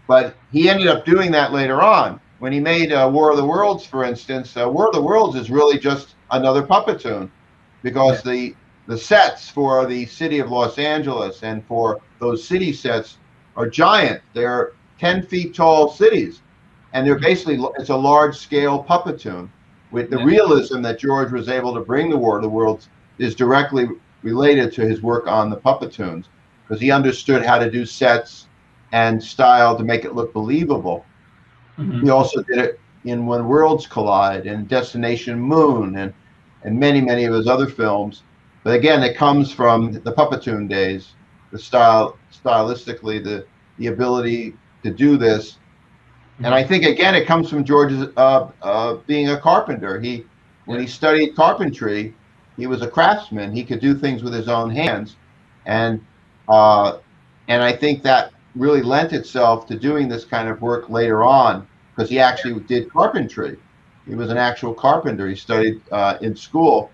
But he ended up doing that later on. When he made War of the Worlds, for instance, War of the Worlds is really just another Puppeton, because the sets for the city of Los Angeles and for those city sets are giant. They're 10 feet tall cities, and they're basically, it's a large scale Puppeton. With the realism that George was able to bring the War of the Worlds is directly related to his work on the Puppetoons, because he understood how to do sets and style to make it look believable. He also did it in When Worlds Collide and Destination Moon and many of his other films. But again, it comes from the Puppetoon days, the stylistically, the ability to do this. And I think, again, it comes from George's being a carpenter. When he studied carpentry, he was a craftsman. He could do things with his own hands. And I think that really lent itself to doing this kind of work later on, because he actually did carpentry. He was an actual carpenter. He studied in school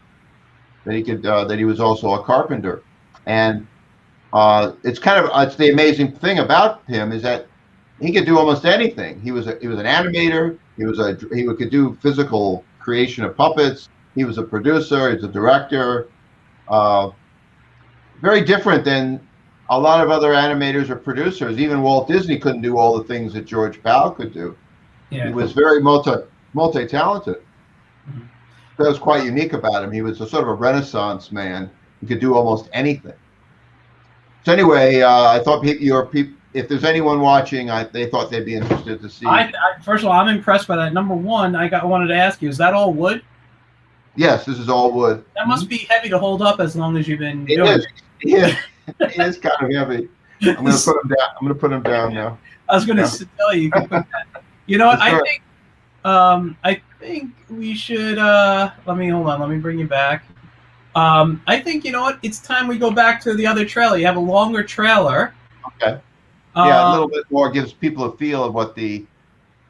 that he was also a carpenter. And it's the amazing thing about him is that he could do almost anything. He was an animator. He could do physical creation of puppets. He was a producer. He was a director. Very different than a lot of other animators or producers. Even Walt Disney couldn't do all the things that George Powell could do. Yeah. He was very multi-talented. That was quite unique about him. He was a sort of a Renaissance man. He could do almost anything. So anyway, I thought if there's anyone watching, they thought they'd be interested to see. First of all, I'm impressed by that. Number one, I wanted to ask you, is that all wood? Yes, this is all wood. That must be heavy to hold up as long as you've been doing it. Yeah, it is kind of heavy. I'm going to put him down. I'm going to put him down now. I was going to tell you. You can put that. You know what? I think we should. Let me bring you back. I think, you know what? It's time we go back to the other trailer. You have a longer trailer. Okay. Yeah, a little bit more gives people a feel of what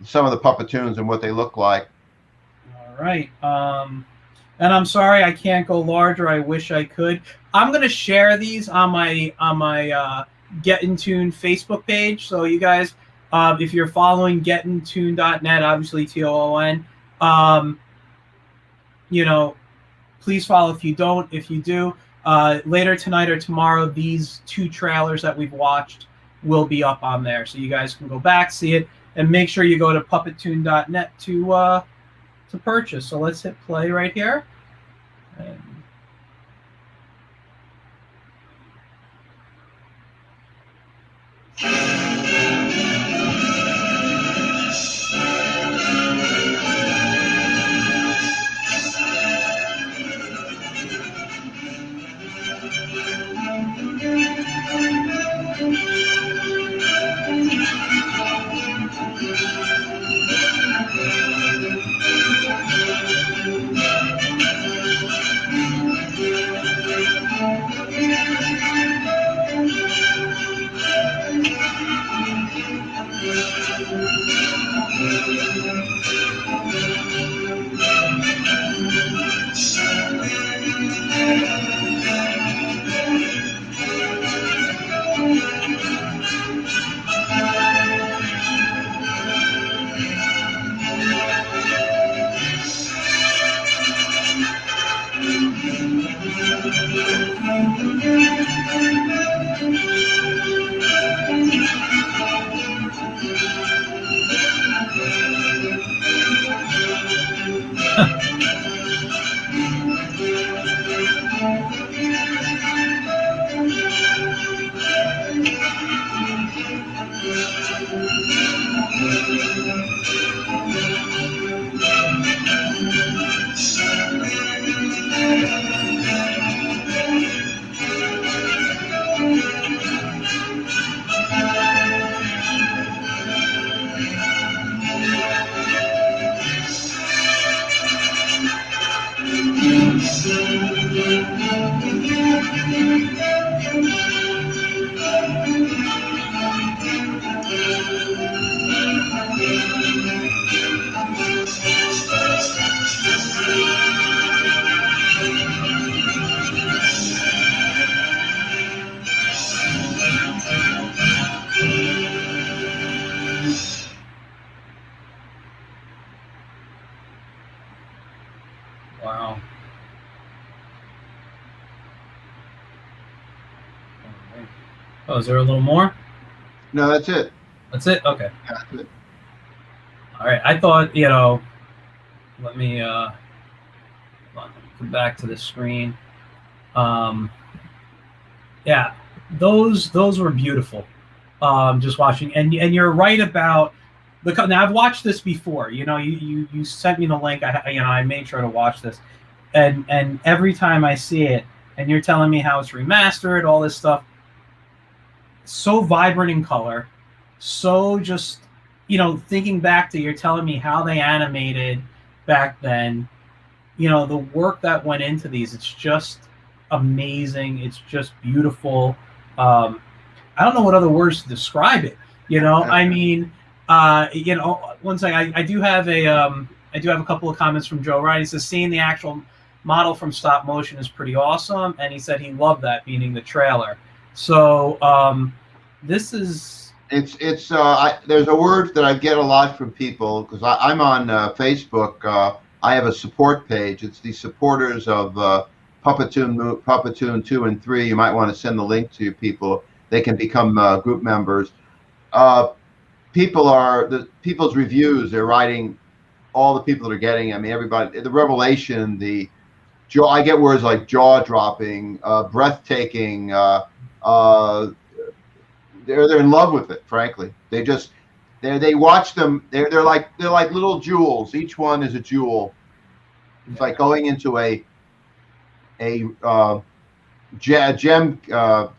some of the Puppetoons and what they look like. All right. And I'm sorry I can't go larger. I wish I could. I'm going to share these on my Get In Tune Facebook page. So you guys, if you're following getintoon.net, obviously TOON, please follow. If you don't, if you do, later tonight or tomorrow, these 2 trailers that we've watched will be up on there. So you guys can go back, see it, and make sure you go to puppeton.net to purchase. So let's hit play right here. Wow. Oh, is there a little more? No, that's it. That's it? Okay. That's it. All right. I thought, you know, let me hold on, let me come back to the screen. Yeah, those were beautiful. Just watching, and you're right about the. Now I've watched this before. You know, you sent me the link. I made sure to watch this, and every time I see it, and you're telling me how it's remastered, all this stuff, so vibrant in color, so just, you know, thinking back to, you're telling me how they animated back then, you know, the work that went into these, it's just amazing. It's just beautiful. I don't know what other words to describe it. You know, I mean, you know, one second, I do have a couple of comments from Joe Ryan. He says, seeing the actual model from stop motion is pretty awesome, and he said he loved that, meaning the trailer. So this is There's a word that I get a lot from people, because I'm on Facebook. I have a support page. It's the supporters of Puppeton 2 and 3. You might want to send the link to people. They can become group members. People's reviews. They're writing, all the people that are getting. I mean, everybody. The revelation. I get words like jaw-dropping, breathtaking. They're in love with it. Frankly, they watch them. They're like little jewels. Each one is a jewel. It's like going into a gem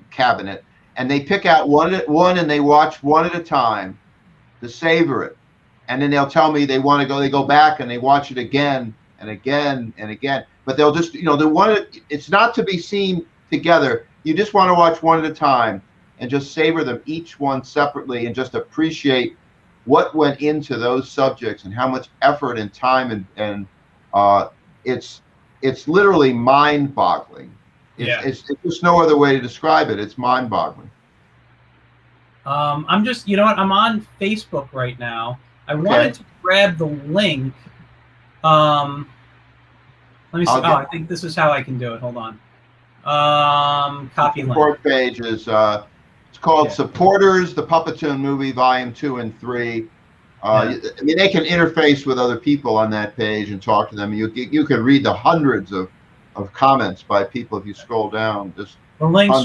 cabinet, and they pick out one and they watch one at a time to savor it, and then they'll tell me they want to go. They go back and they watch it again and again and again. But they'll just, you know, it's not to be seen together. You just want to watch one at a time and just savor them, each one separately, and just appreciate what went into those subjects and how much effort and time and it's literally mind-boggling. It's just no other way to describe it. It's mind-boggling. I'm just, you know what? I'm on Facebook right now. I wanted to grab the link. Let me see. I think this is how I can do it. Hold on. Copy link. Support page is it's called Supporters, the Puppeton Movie, Volume 2 and 3. I mean, they can interface with other people on that page and talk to them. You can read the hundreds of comments by people if you scroll down. Just the links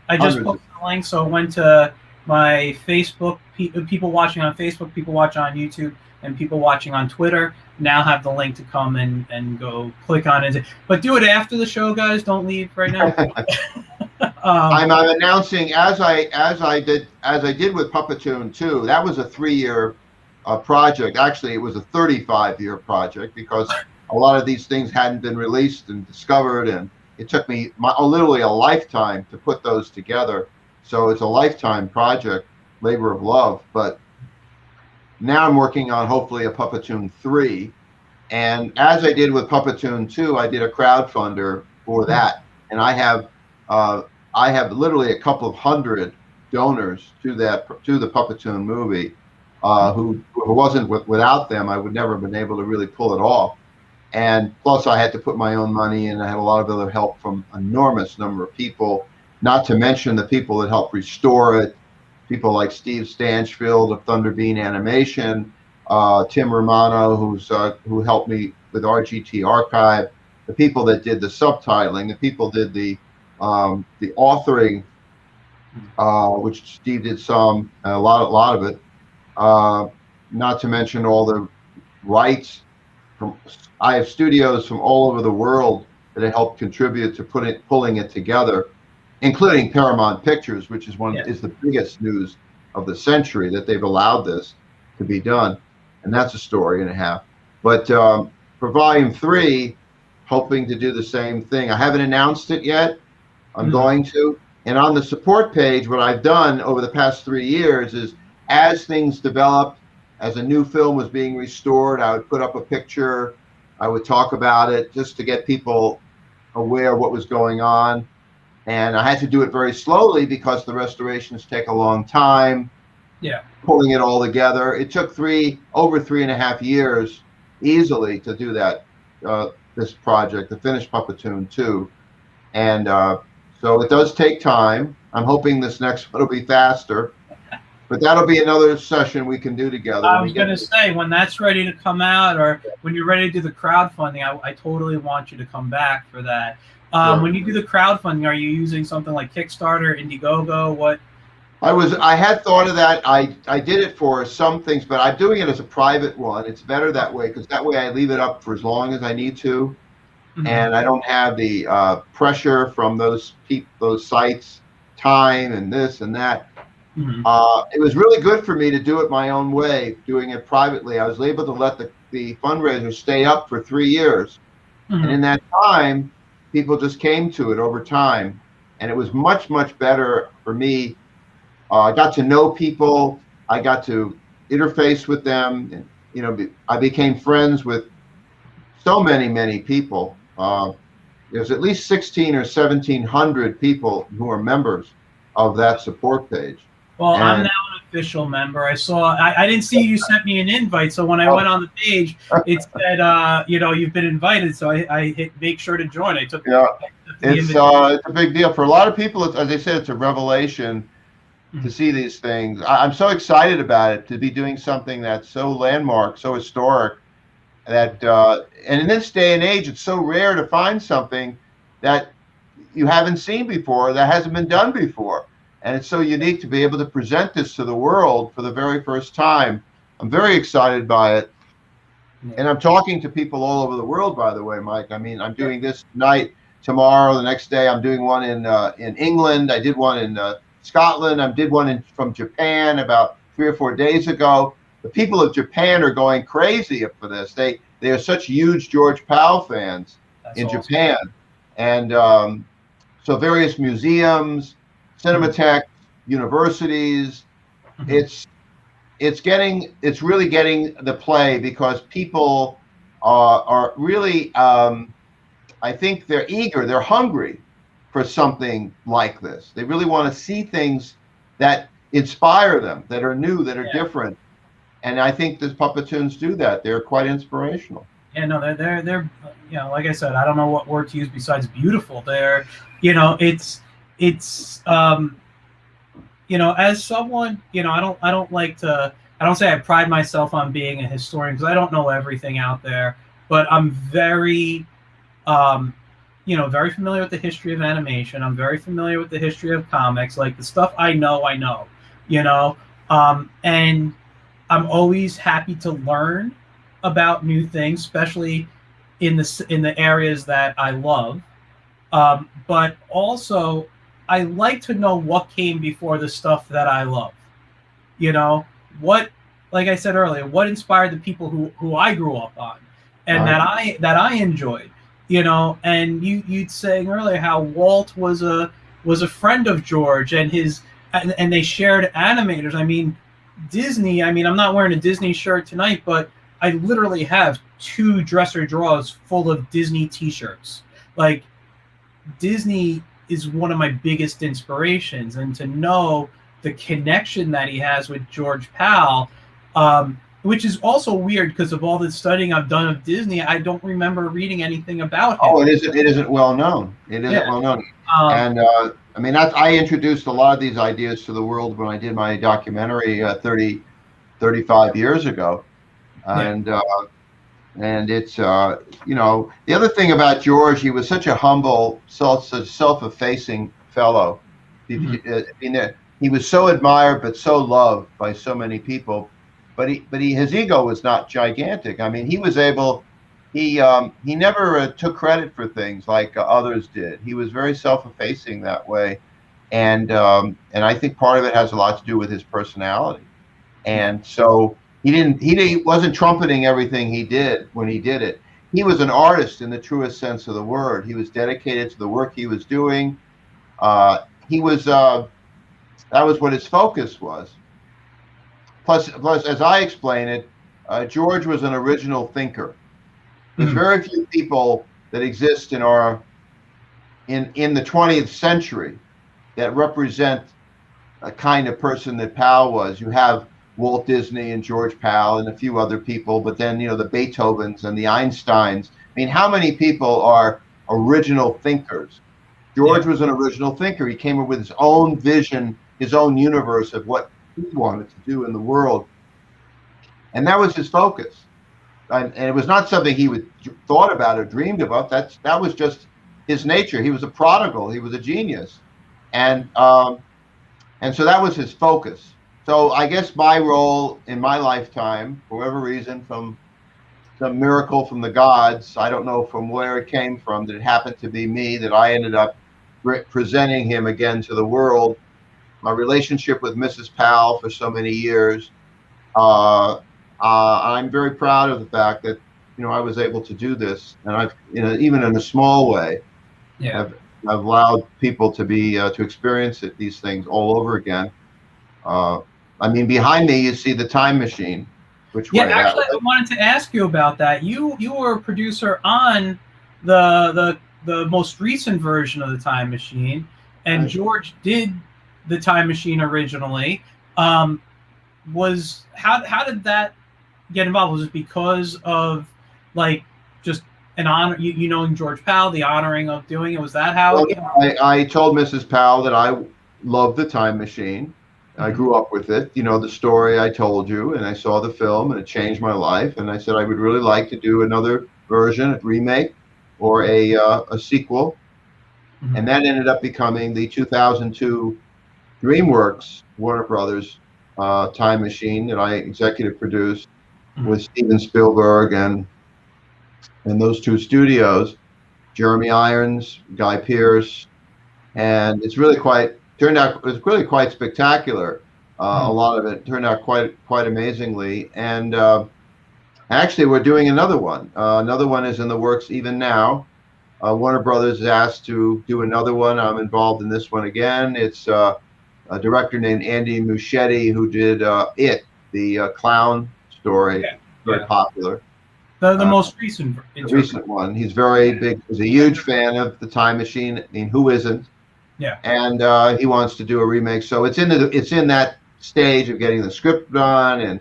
I just posted the link, so it went to my Facebook. People watching on Facebook, people watching on YouTube, and people watching on Twitter now have the link to come and go click on it. But do it after the show, guys. Don't leave right now. I'm announcing, as I did with Puppeton 2. That was a 3-year project. Actually, it was a 35-year project, because a lot of these things hadn't been released and discovered, and it took me literally a lifetime to put those together. So it's a lifetime project, labor of love. But now I'm working on hopefully a Puppeton 3, and as I did with Puppeton 2, I did a crowdfunder for that, and I have literally a couple of hundred donors to the Puppeton movie. Who wasn't without them, I would never have been able to really pull it off. And plus, I had to put my own money in. I had a lot of other help from an enormous number of people, not to mention the people that helped restore it, people like Steve Stanchfield of Thunderbean Animation, Tim Romano, who helped me with RGT Archive, the people that did the subtitling, the people did the authoring, which Steve did some, a lot of it. Not to mention all the rights from. I have studios from all over the world that have helped contribute to pulling it together, including Paramount Pictures, which is is the biggest news of the century that they've allowed this to be done, and that's a story and a half. But for Volume 3, hoping to do the same thing. I haven't announced it yet. I'm going to. And on the support page, what I've done over the past 3 years is, as things developed, as a new film was being restored, I would put up a picture. I would talk about it just to get people aware of what was going on. And I had to do it very slowly because the restorations take a long time. Yeah. Pulling it all together. It took over 3.5 years easily to do that, this project, to finish Puppeton 2. And so it does take time. I'm hoping this next one will be faster. But that'll be another session we can do together. I was going to say, when that's ready to come out, or when you're ready to do the crowdfunding, I totally want you to come back for that. Sure. When you do the crowdfunding, are you using something like Kickstarter, Indiegogo? What? I had thought of that. I did it for some things, but I'm doing it as a private one. It's better that way, because that way I leave it up for as long as I need to, and I don't have the pressure from those sites, time and this and that. It was really good for me to do it my own way, doing it privately. I was able to let the fundraiser stay up for 3 years. And in that time, people just came to it over time. And it was much, much better for me. I got to know people. I got to interface with them. And, you know, I became friends with so many, many people. There's at least 1,600 or 1,700 people who are members of that support page. Well, I'm now an official member. I didn't see you sent me an invite, so when I went on the page, it said, you know, you've been invited. So I hit make sure to join. It's a big deal for a lot of people. As I said, it's a revelation to see these things. I'm so excited about it, to be doing something that's so landmark, so historic. That and in this day and age, it's so rare to find something that you haven't seen before, that hasn't been done before. And it's so unique to be able to present this to the world for the very first time. I'm very excited by it. And I'm talking to people all over the world, by the way, Mike. I mean, I'm doing this tonight, tomorrow, the next day. I'm doing one in England. I did one in Scotland. I did one from Japan about 3 or 4 days ago. The people of Japan are going crazy for this. They are such huge George Powell fans in Japan. And so various museums, Cinematheque, universities, it's really getting the play, because people are really, I think they're eager, they're hungry for something like this. They really want to see things that inspire them, that are new, that are different. And I think the Puppetoons do that. They're quite inspirational. Yeah, no, they're you know, like I said, I don't know what word to use besides beautiful. They're, you know, it's you know, as someone, you know, I don't say I pride myself on being a historian, because I don't know everything out there, but I'm very, you know, very familiar with the history of animation. I'm very familiar with the history of comics. Like, the stuff I know, you know, and I'm always happy to learn about new things, especially in the areas that I love. But also, I like to know what came before the stuff that I love. You know, like I said earlier, what inspired the people who I grew up on, and that I enjoyed. You know, and you'd saying earlier how Walt was a friend of George, and and they shared animators. I mean, Disney. I mean, I'm not wearing a Disney shirt tonight, but I literally have 2 dresser drawers full of Disney T-shirts. Like, Disney is one of my biggest inspirations, and to know the connection that he has with George Powell, which is also weird because of all the studying I've done of Disney, I don't remember reading anything about him. Oh, it isn't well known. It isn't well known. And I mean, I introduced a lot of these ideas to the world when I did my documentary 35 years ago. And it's the other thing about George, he was such a humble, such self-effacing fellow. He was so admired but so loved by so many people. But his ego was not gigantic. I mean, he was able. He never took credit for things like others did. He was very self-effacing that way, and I think part of it has a lot to do with his personality. And so he wasn't trumpeting everything he did when he did it. He was an artist in the truest sense of the word. He was dedicated to the work he was doing. That was what his focus was. Plus, as I explain it, George was an original thinker. There's very few people that exist in the 20th century that represent a kind of person that Powell was. You have Walt Disney and George Powell and a few other people, but then the Beethovens and the Einsteins. I mean, how many people are original thinkers? George was an original thinker. He came up with his own vision, his own universe of what he wanted to do in the world, and that was his focus. And it was not something he thought about or dreamed about. That was just his nature. He was a prodigal. He was a genius, and so that was his focus. So I guess my role in my lifetime, for whatever reason, from some miracle from the gods, I don't know from where it came from, that it happened to be me, that I ended up presenting him again to the world. My relationship with Mrs. Powell for so many years. I'm very proud of the fact that I was able to do this, and I've even in a small way, I've allowed people to experience these things all over again. I mean, behind me you see the time machine. Which way? Actually, I wanted to ask you about that. You were a producer on the most recent version of the time machine, and right. George did the time machine originally. How did that get involved? Was it because of just an honor, knowing George Powell, the honoring of doing it? Was that how? Well, I told Mrs. Powell that I loved the time machine. I grew up with it, the story I told you, and I saw the film, and it changed my life. And I said I would really like to do another version, a remake, or a sequel. And that ended up becoming the 2002 DreamWorks Warner Brothers time machine that I executive produced with Steven Spielberg and those two studios, Jeremy Irons, Guy Pearce, and it was really quite spectacular. A lot of it turned out quite amazingly, and actually we're doing another one. Another one is in the works even now. Warner Brothers is asked to do another one. I'm involved in this one again. It's a director named Andy Muschietti who did It, the clown story, very popular. The most recent one. He's very big. He's a huge fan of the time machine. I mean, who isn't? Yeah. And he wants to do a remake. So it's in that stage of getting the script done, and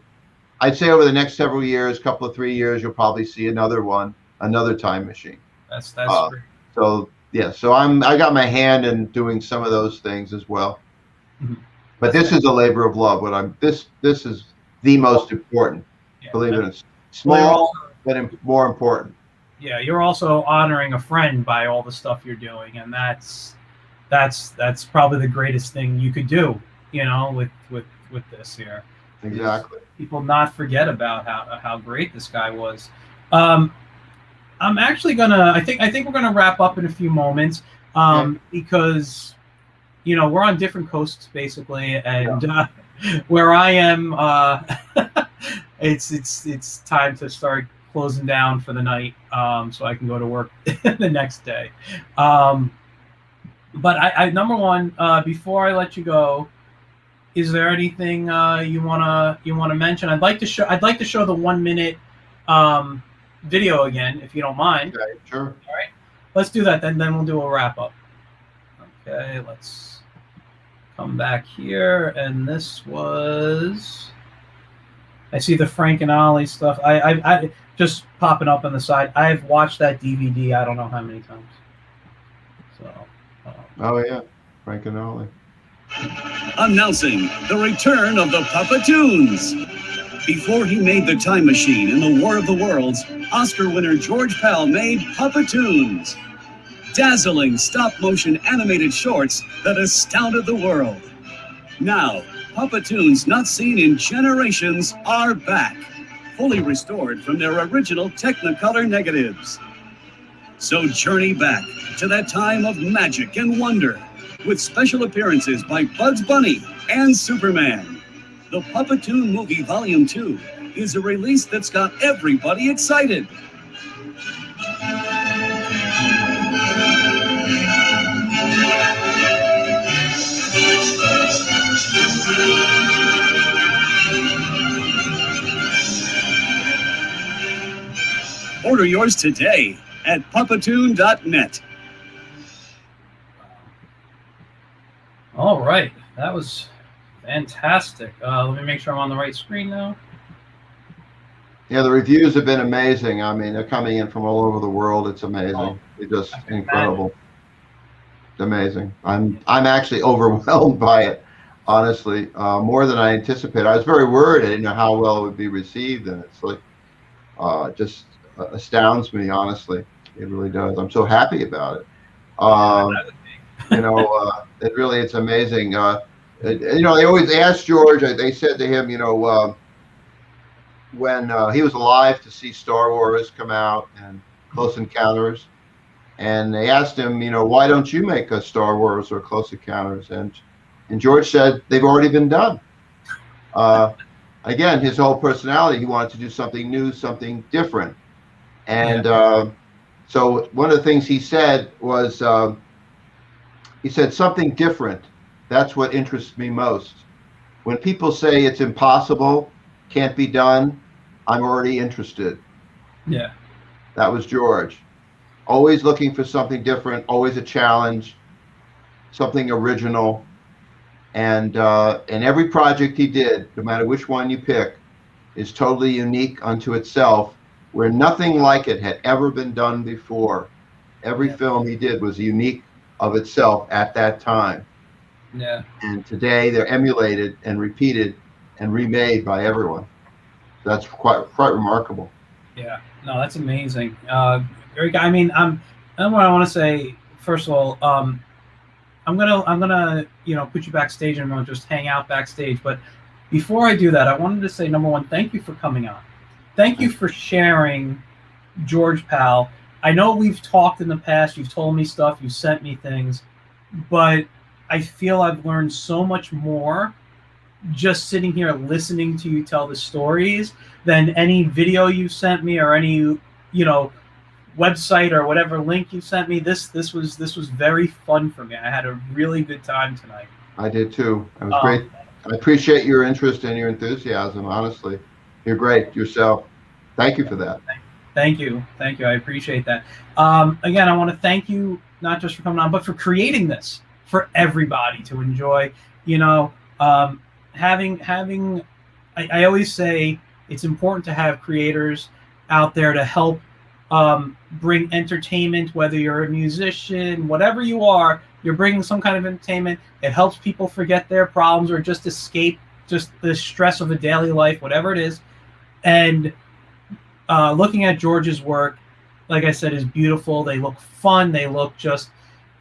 I'd say over the next several years, couple of 3 years, you'll probably see another time machine. That's great. So yeah, so I got my hand in doing some of those things as well. But this is a labor of love. This is the most important. Believe it, it's small but more important. Yeah, you're also honoring a friend by all the stuff you're doing, and that's probably the greatest thing you could do. With this here. Exactly. People not forget about how great this guy was. I'm actually gonna. I think we're gonna wrap up in a few moments. Because we're on different coasts basically, and where I am, it's time to start closing down for the night, so I can go to work the next day. But I number one, before I let you go, is there anything you wanna mention? I'd like to show the 1 minute video again, if you don't mind. Okay, sure. All right, let's do that. Then we'll do a wrap up. Okay, let's come back here, and this was. I see the Frank and Ollie stuff. I just popping up on the side. I've watched that DVD. I don't know how many times. So. Oh yeah, Frank and Ollie. Announcing the return of the Puppetoons. Before he made the time machine in the War of the Worlds, Oscar winner George Powell made Puppetoons, dazzling stop-motion animated shorts that astounded the world. Now, Puppetoons not seen in generations are back, fully restored from their original Technicolor negatives. So journey back to that time of magic and wonder with special appearances by Bugs Bunny and Superman. The Puppetoon Movie Volume 2 is a release that's got everybody excited. Order yours today at Puppetoon.net. All right, that was fantastic. Let me make sure I'm on the right screen now. Yeah, the reviews have been amazing. I mean, they're coming in from all over the world. It's amazing. Oh, It's just incredible. It's amazing. I'm actually overwhelmed by it, honestly, more than I anticipated. I was very worried. I didn't know how well it would be received, and it's like just astounds me, honestly. It really does. I'm so happy about it. You know, it's amazing. You know, they always asked George, they said to him, you know, when he was alive, to see Star Wars come out and Close Encounters, and they asked him, you know, why don't you make a Star Wars or Close Encounters? And George said, they've already been done. Again, his whole personality, he wanted to do something new, something different. And so one of the things he said was, he said, something different. That's what interests me most. When people say it's impossible, can't be done, I'm already interested. Yeah. That was George. Always looking for something different, always a challenge, something original. And every project he did, no matter which one you pick, is totally unique unto itself, where nothing like it had ever been done before. Every film he did was unique of itself at that time. Yeah. And today they're emulated and repeated and remade by everyone. That's quite remarkable. Yeah. No, that's amazing. Very. I mean, and what I want to say, first of all, I'm gonna put you backstage and I'm gonna just hang out backstage. But before I do that, I wanted to say, number one, thank you for coming on. Thank you for sharing George Powell. I know we've talked in the past. You've told me stuff. You've sent me things, but I feel I've learned so much more just sitting here listening to you tell the stories than any video you sent me or any website or whatever link you sent me. This was very fun for me. I had a really good time tonight. I did too. It was great. I appreciate your interest and your enthusiasm. Honestly, you're great yourself. Thank you for that. Thank you. I appreciate that. Again, I want to thank you not just for coming on, but for creating this for everybody to enjoy. I always say it's important to have creators out there to help bring entertainment, whether you're a musician, whatever you are, you're bringing some kind of entertainment. It helps people forget their problems or just escape just the stress of a daily life, whatever it is. And looking at George's work, like I said, is beautiful. They look fun. They look just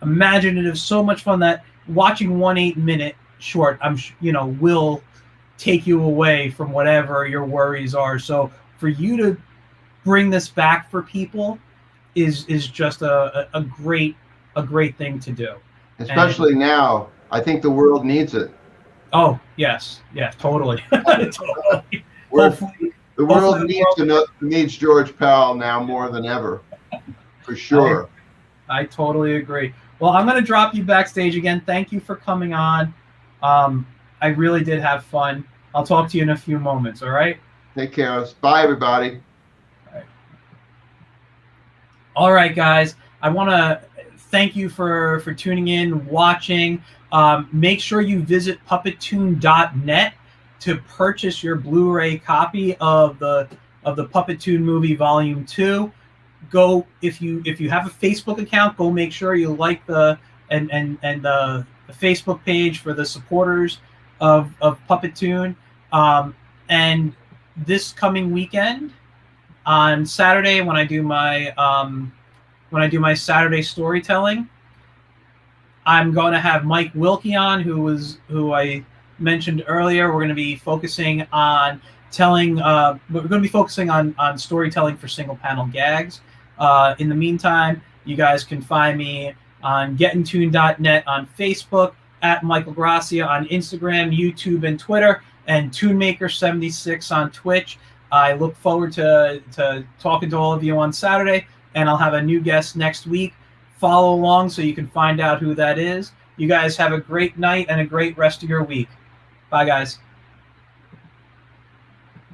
imaginative. So much fun that watching 1 8-minute short, will take you away from whatever your worries are. So for you to bring this back for people is just a great thing to do. Especially now, I think the world needs it. Oh yes, totally. Totally. The world needs George Powell now more than ever, for sure. I totally agree. Well, I'm going to drop you backstage again. Thank you for coming on. I really did have fun. I'll talk to you in a few moments. All right. Take care. Bye, everybody. All right, guys. I want to thank you for tuning in, watching. Make sure you visit Puppetoon.net to purchase your Blu-ray copy of the Puppetoon movie Volume 2. Go if you have a Facebook account, go make sure you like the Facebook page for the supporters of Puppetoon. And this coming weekend on Saturday when I do my Saturday storytelling, I'm going to have Mike Wilkie on, who I mentioned earlier. We're going to be focusing on we're going to be focusing on storytelling for single panel gags. In the meantime, you guys can find me on getintoon.net on Facebook, at Michael Gracia on Instagram, YouTube, and Twitter, and Toonmaker76 on Twitch. I look forward to talking to all of you on Saturday, and I'll have a new guest next week. Follow along so you can find out who that is. You guys have a great night and a great rest of your week. Bye, guys.